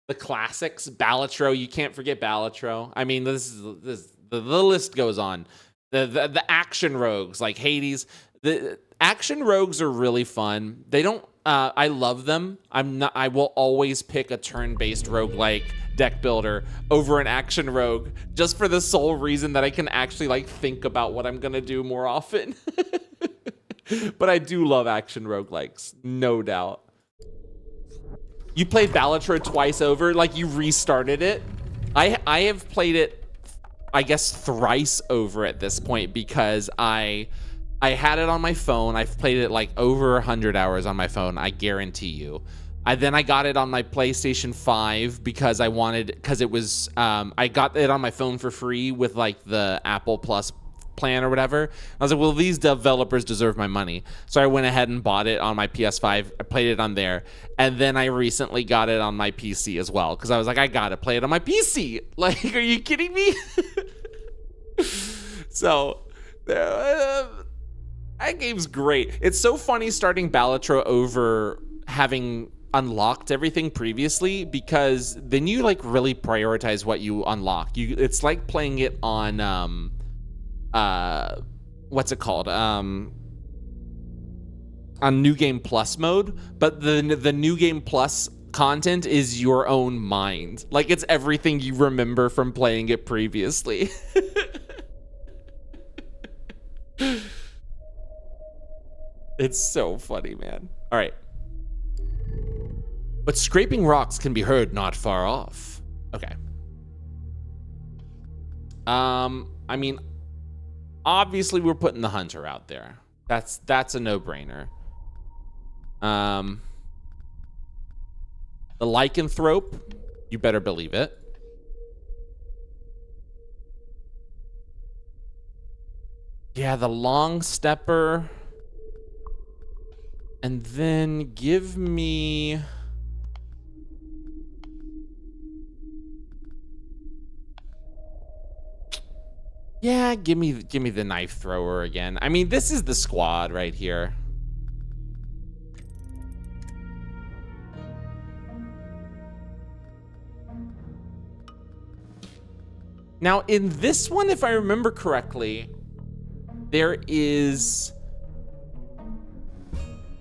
[SPEAKER 1] The classics, Balatro, you can't forget Balatro. I mean, the list goes on. The action rogues like Hades. The action rogues are really fun. They don't I love them. I will always pick a turn-based roguelike deck builder over an action rogue just for the sole reason that I can actually like think about what I'm going to do more often. But I do love action roguelikes, no doubt. You played Balatro twice over, like you restarted it. I have played it, I guess, thrice over at this point because I had it on my phone. I've played it like over 100 hours on my phone, I guarantee you. Then I got it on my PlayStation 5 because it was, I got it on my phone for free with like the Apple Plus plan or whatever. I was like, well, these developers deserve my money. So I went ahead and bought it on my PS5. I played it on there. And then I recently got it on my PC as well because I was like, I gotta play it on my PC. Like, are you kidding me? So, that game's great. It's so funny starting Balatro over having unlocked everything previously because then you like really prioritize what you unlock. It's like playing it on what's it called? On New Game Plus mode, but the New Game Plus content is your own mind. Like it's everything you remember from playing it previously. It's so funny, man. All right. But scraping rocks can be heard not far off. Okay. I mean, obviously we're putting the hunter out there. That's a no-brainer. The lycanthrope, you better believe it. Yeah, the long stepper. And then give me... Yeah, give me the knife thrower again. I mean, this is the squad right here. Now, in this one, if I remember correctly, there is...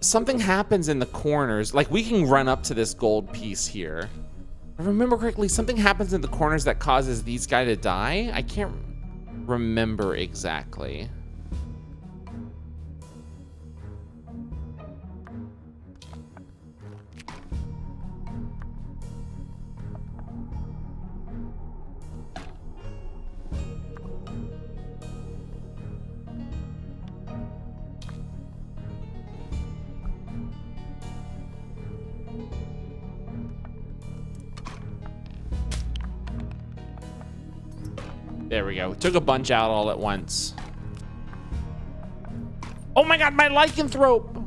[SPEAKER 1] something happens in the corners. Like, we can run up to this gold piece here. If I remember correctly, something happens in the corners that causes these guys to die. I can't remember exactly. There we go. Took a bunch out all at once. Oh my god, my lycanthrope!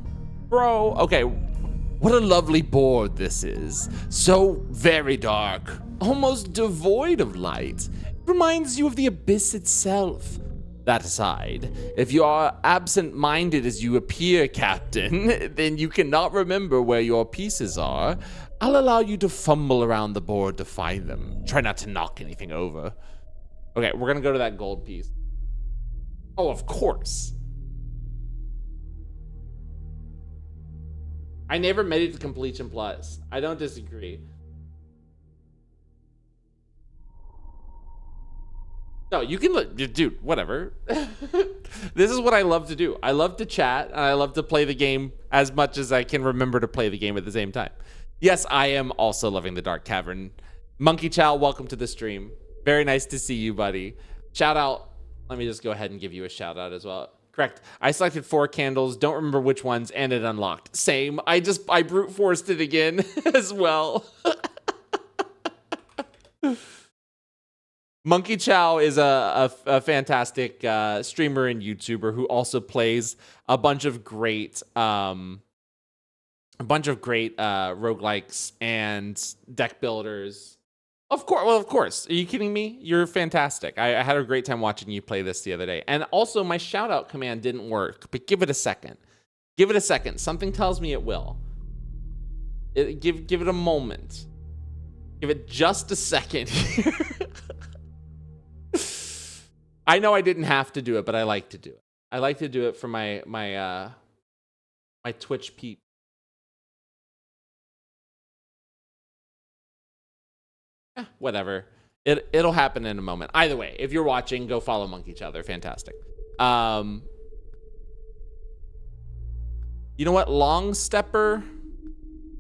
[SPEAKER 1] Bro. Okay. What a lovely board this is. So very dark. Almost devoid of light. It reminds you of the abyss itself. That aside, if you are absent-minded as you appear, Captain, then you cannot remember where your pieces are. I'll allow you to fumble around the board to find them. Try not to knock anything over. Okay, we're gonna go to that gold piece. Oh, of course. I never made it to completion plus. I don't disagree. No, you can look, dude, whatever. This is what I love to do. I love to chat, and I love to play the game as much as I can remember to play the game at the same time. Yes, I am also loving the Dark Cavern. Monkey Chow, welcome to the stream. Very nice to see you, buddy. Shout out. Let me just go ahead and give you a shout out as well. Correct. I selected 4 candles. Don't remember which ones, and it unlocked. Same. I brute forced it again as well. Monkey Chow is a fantastic streamer and YouTuber who also plays a bunch of great roguelikes and deck builders. Of course, well, of course. Are you kidding me? You're fantastic. I had a great time watching you play this the other day. And also, my shout out command didn't work, but give it a second. Give it a second. Something tells me it will. Give it a moment. Give it just a second here. I know I didn't have to do it, but I like to do it. I like to do it for my Twitch peep. Whatever. It'll happen in a moment. Either way, if you're watching, go follow Monkey Chow. They're fantastic. You know what, Long Stepper?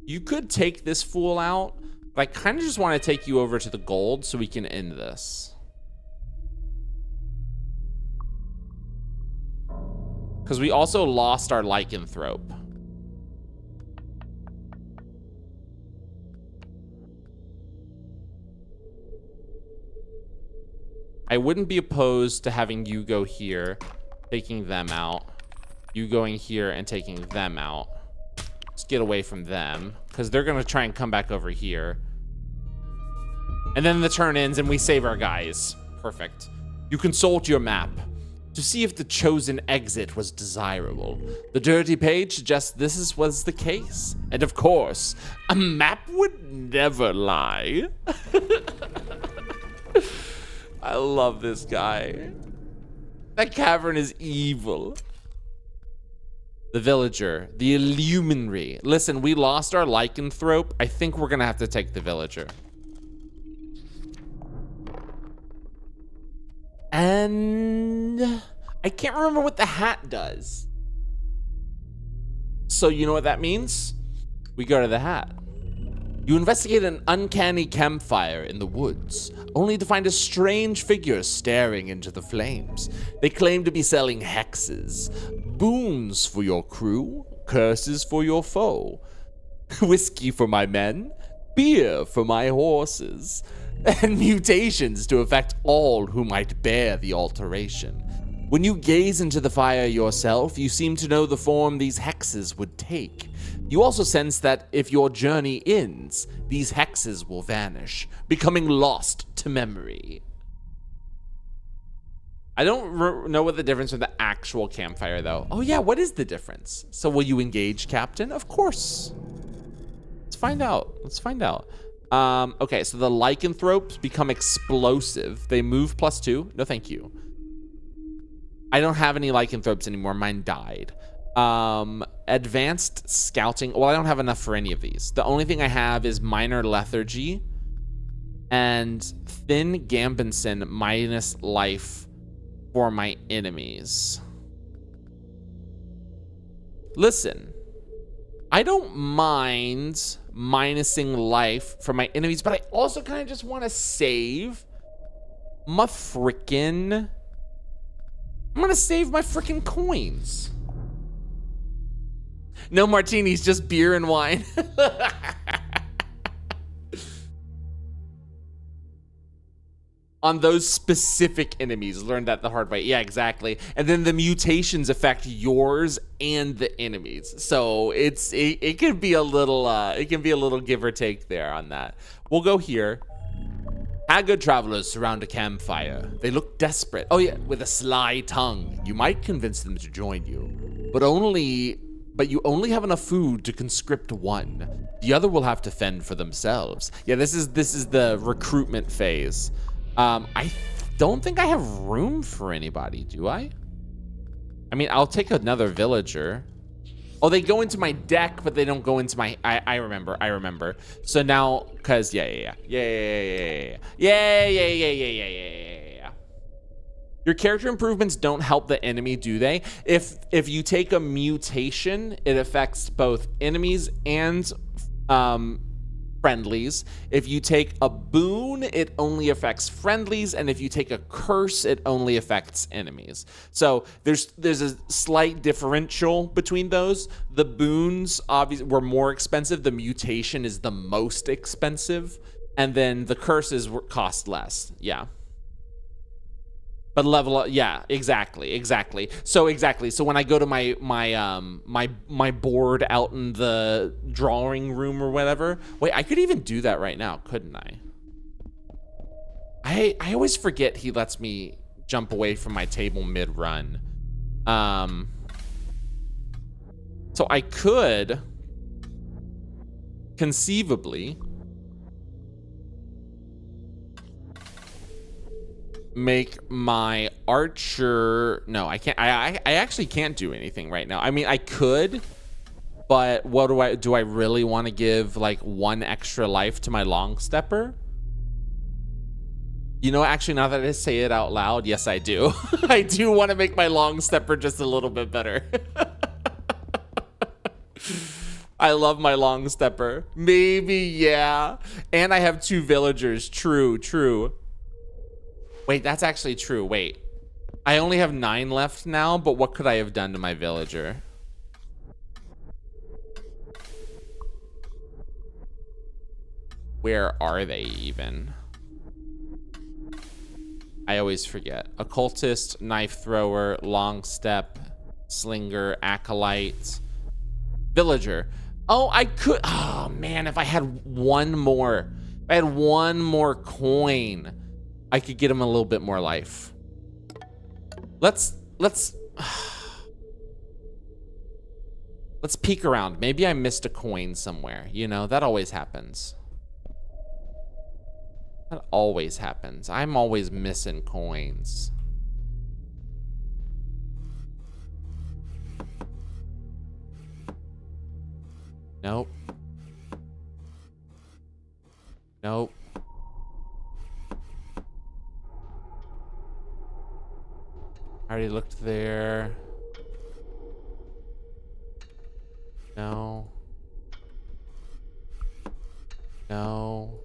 [SPEAKER 1] You could take this fool out, but I kind of just want to take you over to the gold so we can end this. Because we also lost our lycanthrope. I wouldn't be opposed to having you go here, taking them out. You going here and taking them out. Let's get away from them, because they're going to try and come back over here. And then the turn ends and we save our guys. Perfect. You consult your map to see if the chosen exit was desirable. The dirty page suggests this was the case. And of course, a map would never lie. I love this guy. That cavern is evil. The villager, the illuminary. Listen, we lost our lycanthrope. I think we're gonna have to take the villager. And I can't remember what the hat does. So you know what that means? We go to the hat. You investigate an uncanny campfire in the woods, only to find a strange figure staring into the flames. They claim to be selling hexes, boons for your crew, curses for your foe, whiskey for my men, beer for my horses, and mutations to affect all who might bear the alteration. When you gaze into the fire yourself, you seem to know the form these hexes would take. You also sense that if your journey ends, these hexes will vanish, becoming lost to memory. I don't know what the difference with the actual campfire, though. Oh yeah, what is the difference? So will you engage, Captain? Of course. Let's find out. Let's find out. Okay, so the lycanthropes become explosive. They move +2. No, thank you. I don't have any lycanthropes anymore. Mine died. Advanced scouting. Well, I don't have enough for any of these. The only thing I have is minor lethargy and thin Gambinson -life for my enemies. Listen, I don't mind minusing life for my enemies, but I also kind of just want to save my freaking... I'm gonna save my freaking coins. No martinis, just beer and wine. On those specific enemies, learned that the hard way. Yeah, exactly. And then the mutations affect yours and the enemies. So it can be a little give or take there on that. We'll go here. Haggard travelers surround a campfire. They look desperate. Oh yeah, with a sly tongue. You might convince them to join you, but you only have enough food to conscript one. The other will have to fend for themselves. Yeah, this is the recruitment phase. I don't think I have room for anybody, do I? I mean, I'll take another villager. Oh, they go into my deck, but they don't go into my... I remember. So now, because... Yeah. Your character improvements don't help the enemy, do they? If you take a mutation, it affects both enemies and friendlies. If you take a boon, it only affects friendlies, and if you take a curse, it only affects enemies. So there's a slight differential between those. The boons obviously were more expensive. The mutation is the most expensive, and then the curses cost less. Yeah. But level up, yeah, exactly. So exactly. So when I go to my board out in the drawing room or whatever, wait, I could even do that right now, couldn't I? I always forget he lets me jump away from my table mid-run. So I could conceivably make my archer. No, I can't. I actually can't do anything right now. I mean, I could, but what do I really want to give like 1 extra life to my long stepper? You know, actually, now that I say it out loud, yes, I do. I do want to make my long stepper just a little bit better. I love my long stepper. Maybe, yeah. And I have 2 villagers. True. Wait, that's actually true. Wait. I only have 9 left now, but what could I have done to my villager? Where are they even? I always forget. Occultist, knife thrower, long step, slinger, acolyte, villager. Oh, I could. Oh man, if I had one more coin, I could get him a little bit more life. Let's peek around. Maybe I missed a coin somewhere. You know, that always happens. That always happens. I'm always missing coins. Nope. Nope. I already looked there. No. No.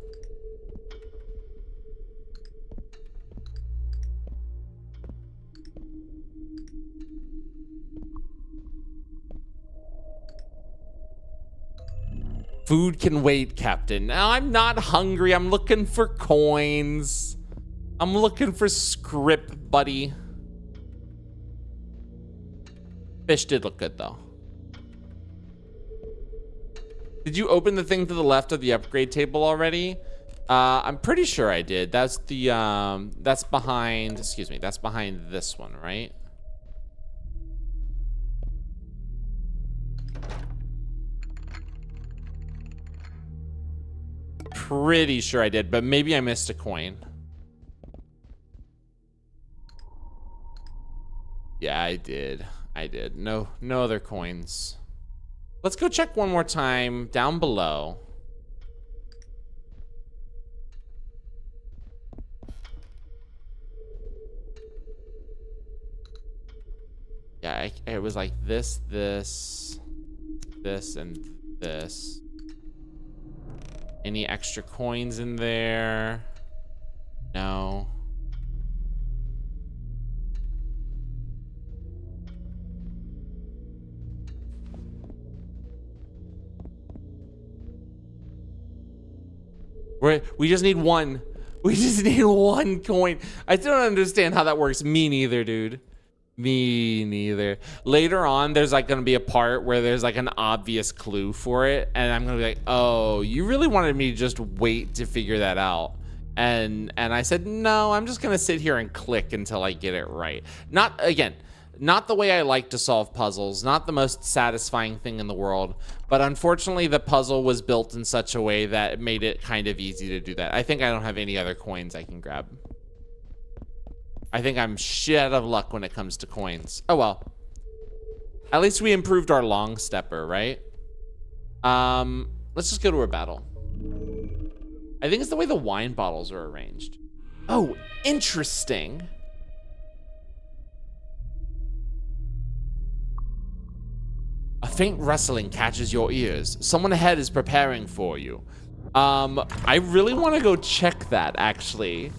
[SPEAKER 1] Food can wait, Captain. Now, I'm not hungry. I'm looking for coins. I'm looking for script, buddy. Fish did look good, though. Did you open the thing to the left of the upgrade table already? I'm pretty sure I did. That's the, that's behind, excuse me, that's behind this one, right? Pretty sure I did, but maybe I missed a coin. Yeah, I did. No other coins. Let's go check one more time down below. Yeah, it was like this, and this. Any extra coins in there? No. We just need one. We just need 1 coin. I still don't understand how that works. Me neither, dude. Me neither. Later on, there's like gonna be a part where there's like an obvious clue for it, and I'm gonna be like, oh, you really wanted me to just wait to figure that out. And I said, no, I'm just gonna sit here and click until I get it right. Not the way I like to solve puzzles, not the most satisfying thing in the world, but unfortunately the puzzle was built in such a way that it made it kind of easy to do that. I think I don't have any other coins I can grab. I think I'm shit out of luck when it comes to coins. Oh well. At least we improved our long stepper, right? Let's just go to a battle. I think it's the way the wine bottles are arranged. Oh, interesting. A faint rustling catches your ears. Someone ahead is preparing for you. I really want to go check that, actually.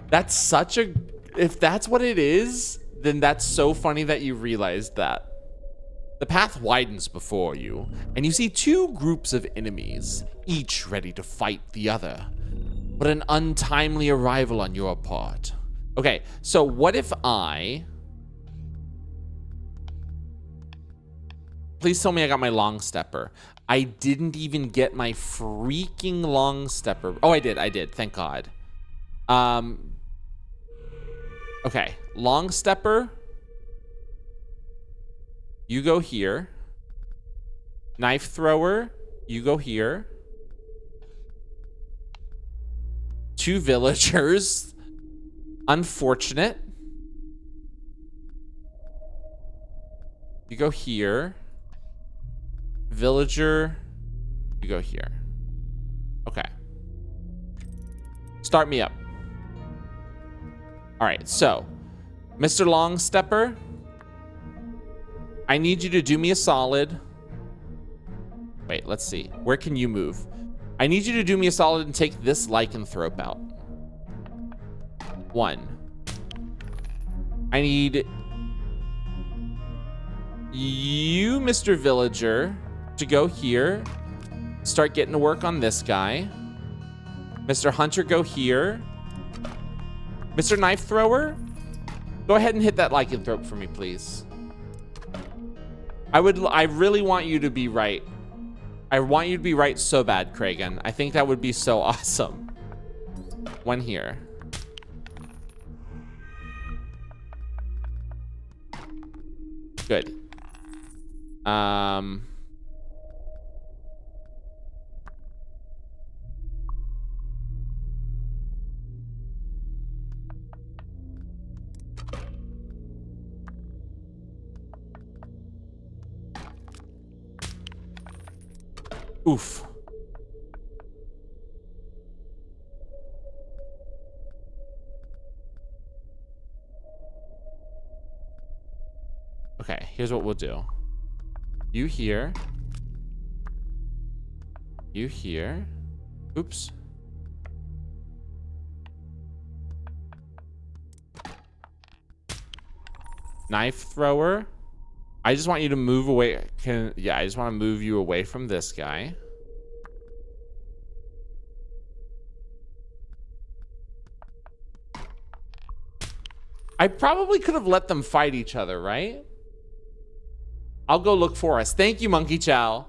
[SPEAKER 1] That's such a... If that's what it is, then that's so funny that you realized that. The path widens before you, and you see 2 groups of enemies, each ready to fight the other. But an untimely arrival on your part. Okay, so what if I... Please tell me I got my long stepper. I didn't even get my freaking long stepper. Oh, I did. Thank God. Okay, long stepper. You go here. Knife thrower, you go here. 2 villagers. Unfortunate. You go here. Villager, you go here. Okay. Start me up. All right, so Mr. Longstepper, I need you to do me a solid. Wait, let's see. Where can you move? I need you to do me a solid and take this lycanthrope out. 1. I need you, Mr. Villager, to go here. Start getting to work on this guy. Mr. Hunter, go here. Mr. Knife Thrower, go ahead and hit that lycanthrope for me, please. I really want you to be right. I want you to be right so bad, Kragan. I think that would be so awesome. 1 here. Good. Oof. Okay, here's what we'll do. You here. You here. Oops. Knife thrower. I just want you to move away. I just want to move you away from this guy. I probably could have let them fight each other, right? I'll go look for us. Thank you, Monkey Chow.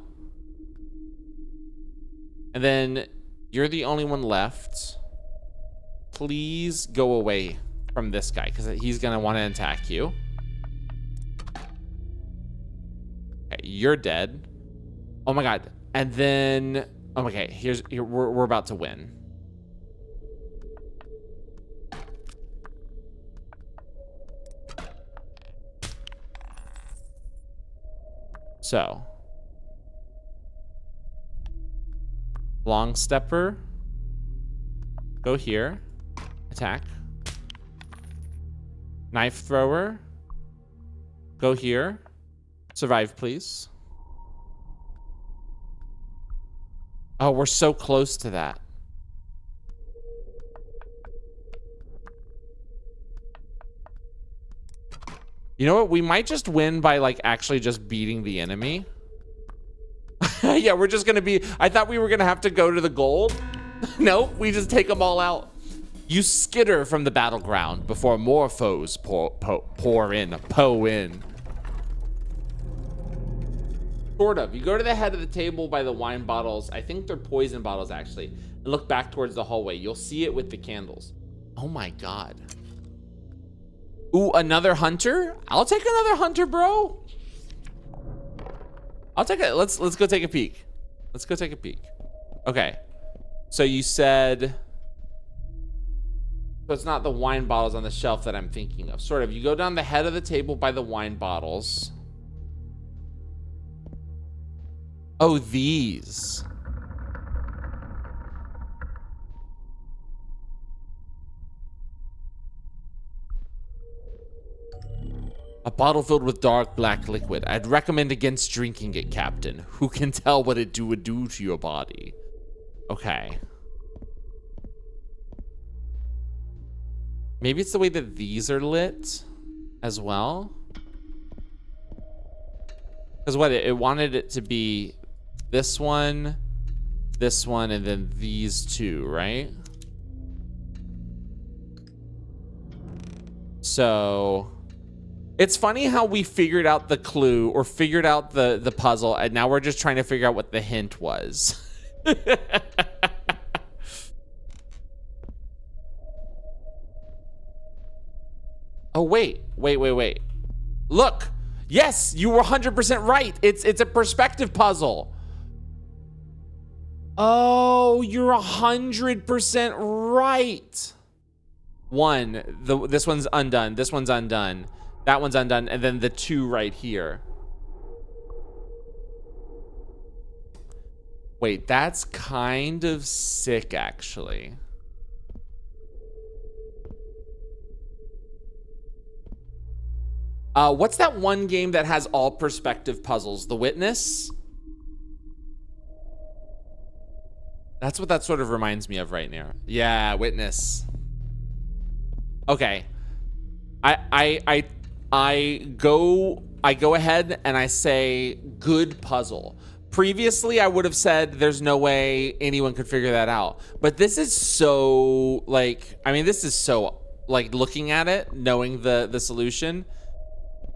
[SPEAKER 1] And then you're the only one left. Please go away from this guy because he's going to want to attack you. Okay, you're dead. Oh my God. And then, oh, okay, we're about to win. So, long stepper, go here, attack. Knife thrower, go here, survive, please. Oh, we're so close to that. You know what? We might just win by like actually just beating the enemy. Yeah, we're just gonna be, I thought we were gonna have to go to the gold. Nope, we just take them all out. You skitter from the battleground before more foes pour in. Sort of. You go to the head of the table by the wine bottles. I think they're poison bottles actually. And look back towards the hallway. You'll see it with the candles. Oh my God. Ooh, another hunter? I'll take another hunter, bro. I'll take it. Let's go take a peek. Let's go take a peek. Okay. So you said, so it's not the wine bottles on the shelf that I'm thinking of. Sort of. You go down the head of the table by the wine bottles. Oh, these. A bottle filled with dark black liquid. I'd recommend against drinking it, Captain. Who can tell what it would do to your body? Okay. Maybe it's the way that these are lit as well. Because what, it wanted it to be this one, and then these two, right? So it's funny how we figured out the clue or figured out the puzzle, and now we're just trying to figure out what the hint was. Oh, wait. Look. Yes, you were 100% right. It's a perspective puzzle. Oh, you're 100% right. This one's undone. This one's undone. That one's undone. And then the 2 right here. Wait, that's kind of sick, actually. What's that one game that has all perspective puzzles? The Witness? That's what that sort of reminds me of right now. Yeah, Witness. Okay. I go ahead and I say good puzzle. Previously, I would have said there's no way anyone could figure that out. But this is so, like, I mean, this is so, like, looking at it, knowing the solution,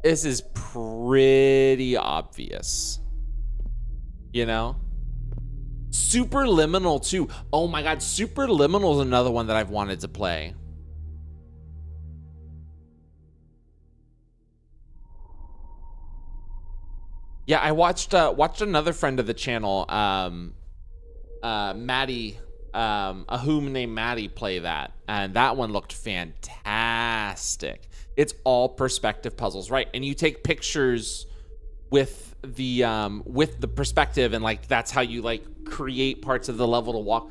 [SPEAKER 1] this is pretty obvious. You know? Superliminal, too. Oh my god, Superliminal is another one that I've wanted to play. Yeah, I watched another friend of the channel, Maddie, a whom named Maddie, play that, and that one looked fantastic. It's all perspective puzzles, right? And you take pictures with the perspective, and like that's how you like create parts of the level to walk.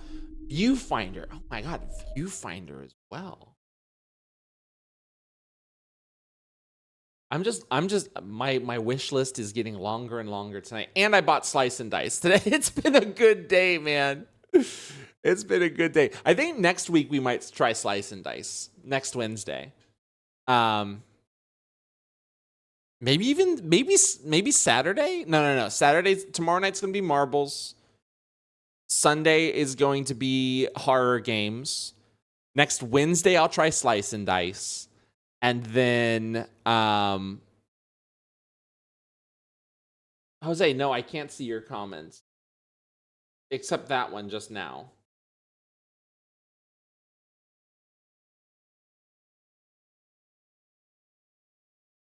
[SPEAKER 1] Viewfinder, oh my god, Viewfinder as well. I'm just my wish list is getting longer and longer tonight. And I bought Slice and Dice today. It's been a good day, man. It's been a good day. I think next week we might try Slice and Dice. Next Wednesday. Maybe Saturday? No. Saturday, tomorrow night's gonna be marbles. Sunday is going to be horror games. Next Wednesday I'll try Slice and Dice. And then, Jose, no, I can't see your comments. Except that one just now.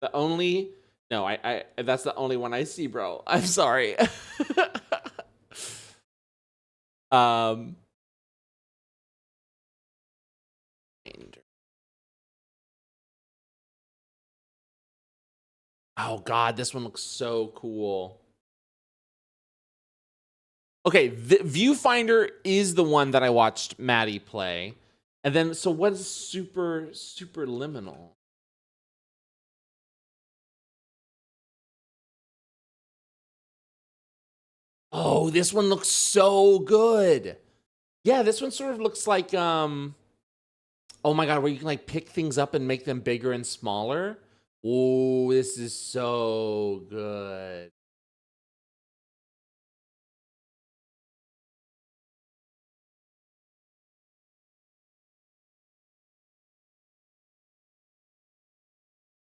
[SPEAKER 1] The only, no, I that's the only one I see, bro. I'm sorry. Oh god, this one looks so cool. Okay, the Viewfinder is the one that I watched Maddie play. And then, so what's Superliminal? Oh, this one looks so good. Yeah, this one sort of looks like, oh my god, where you can like pick things up and make them bigger and smaller. Oh, this is so good.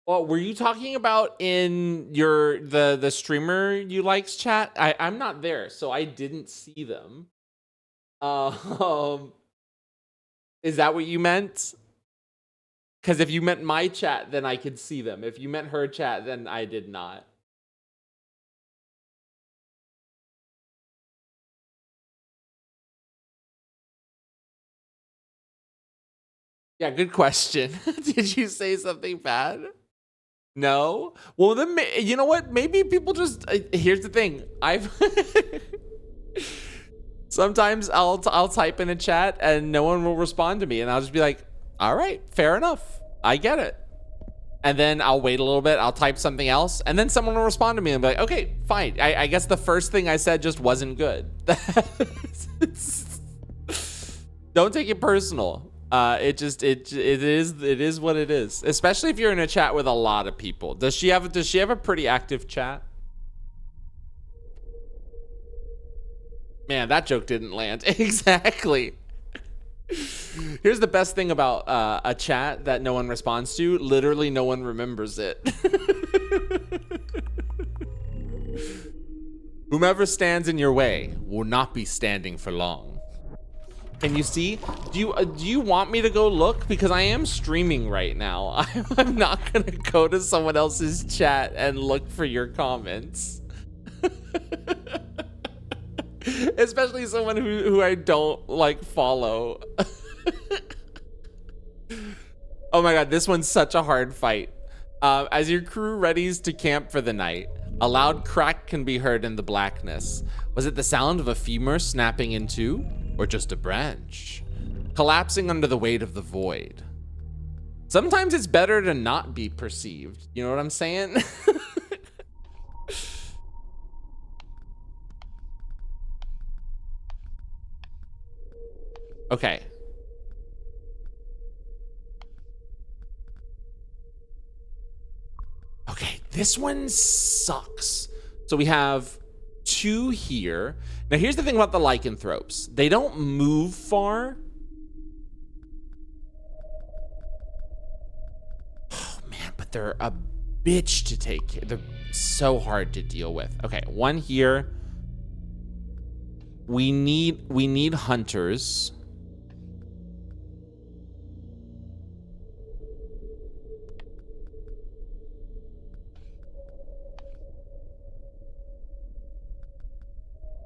[SPEAKER 1] Well, were you talking about in your the streamer you likes chat? I'm not there, so I didn't see them. Is that what you meant? Because if you meant my chat, then I could see them. If you meant her chat, then I did not. Yeah, good question. Did you say something bad? No? Well, then, you know what? Maybe people just, here's the thing. Sometimes I'll type in a chat and no one will respond to me. And I'll just be like, all right, fair enough. I get it. And then I'll wait a little bit. I'll type something else. And then someone will respond to me and be like, okay, fine. I guess the first thing I said just wasn't good. Don't take it personal. It is what it is. Especially if you're in a chat with a lot of people. Does she have a pretty active chat? Man, that joke didn't land. Exactly. Here's the best thing about a chat that no one responds to. Literally, no one remembers it. Whomever stands in your way will not be standing for long. Can you see? Do you want me to go look? Because I am streaming right now. I'm not gonna go to someone else's chat and look for your comments. Especially someone who I don't like follow. Oh my god, this one's such a hard fight. As your crew readies to camp for the night, a loud crack can be heard in the blackness. Was it the sound of a femur snapping in two, or just a branch collapsing under the weight of the void? Sometimes it's better to not be perceived. You know what I'm saying? Okay. Okay, this one sucks. So we have two here. Now here's the thing about the lycanthropes. They don't move far. Oh man, but they're a bitch to take care. They're so hard to deal with. Okay, one here. We need hunters.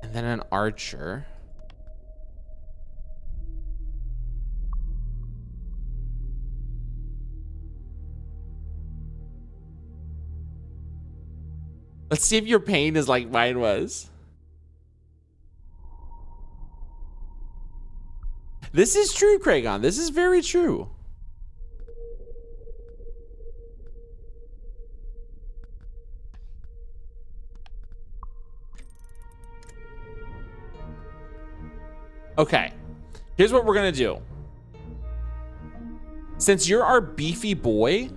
[SPEAKER 1] And then an archer. Let's see if your pain is like mine was. This is true, Kragon. This is very true. Okay, here's what we're gonna do. Since you're our beefy boy,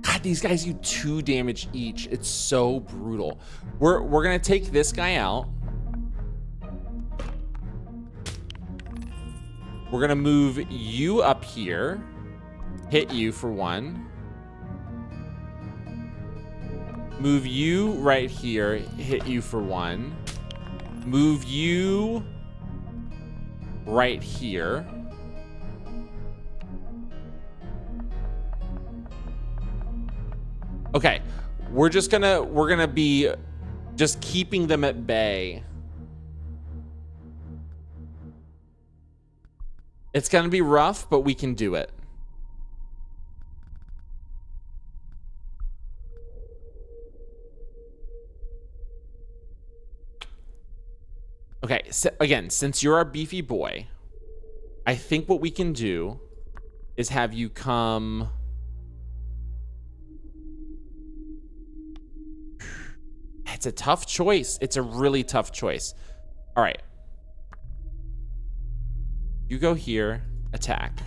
[SPEAKER 1] God, these guys do 2 damage each. It's so brutal. We're gonna take this guy out. We're gonna move you up here, hit you for 1. Move you right here, hit you for 1. Move you right here. Okay, we're gonna be just keeping them at bay. It's gonna be rough, but we can do it. Okay, so again, since you're our beefy boy, I think what we can do is have you come. It's a tough choice. It's a really tough choice. All right. You go here, attack.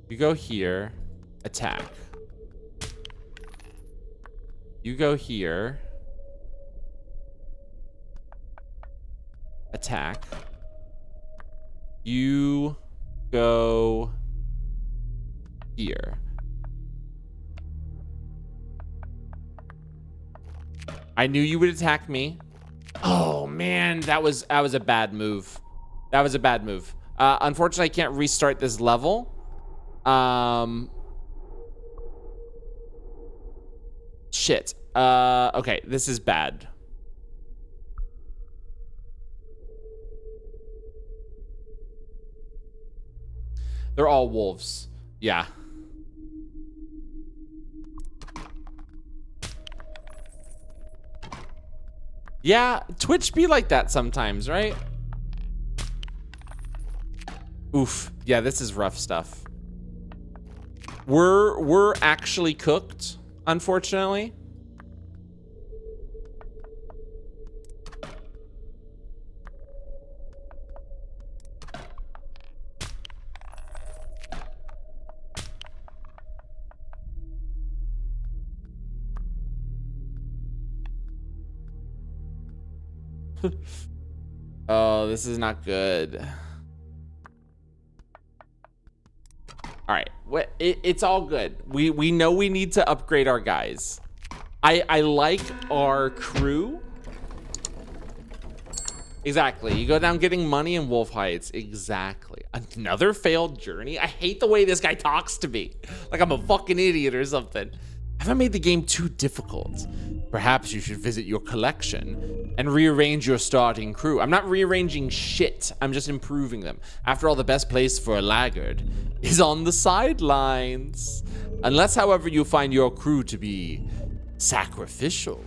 [SPEAKER 1] You go here, attack. You go here, attack. You go here. I knew you would attack me. Oh man, that was a bad move. That was a bad move. Unfortunately, I can't restart this level. Shit. Okay, this is bad. They're all wolves. Yeah. Yeah, Twitch be like that sometimes, right? Oof. Yeah, this is rough stuff. We're actually cooked, unfortunately. Oh, this is not good. All right, it's all good. We know we need to upgrade our guys. I like our crew. Exactly. You go down getting money and wolf hides. Exactly. Another failed journey. I hate the way this guy talks to me. Like I'm a fucking idiot or something. Have I made the game too difficult? Perhaps you should visit your collection and rearrange your starting crew. I'm not rearranging shit. I'm just improving them. After all, the best place for a laggard is on the sidelines. Unless, however, you find your crew to be sacrificial.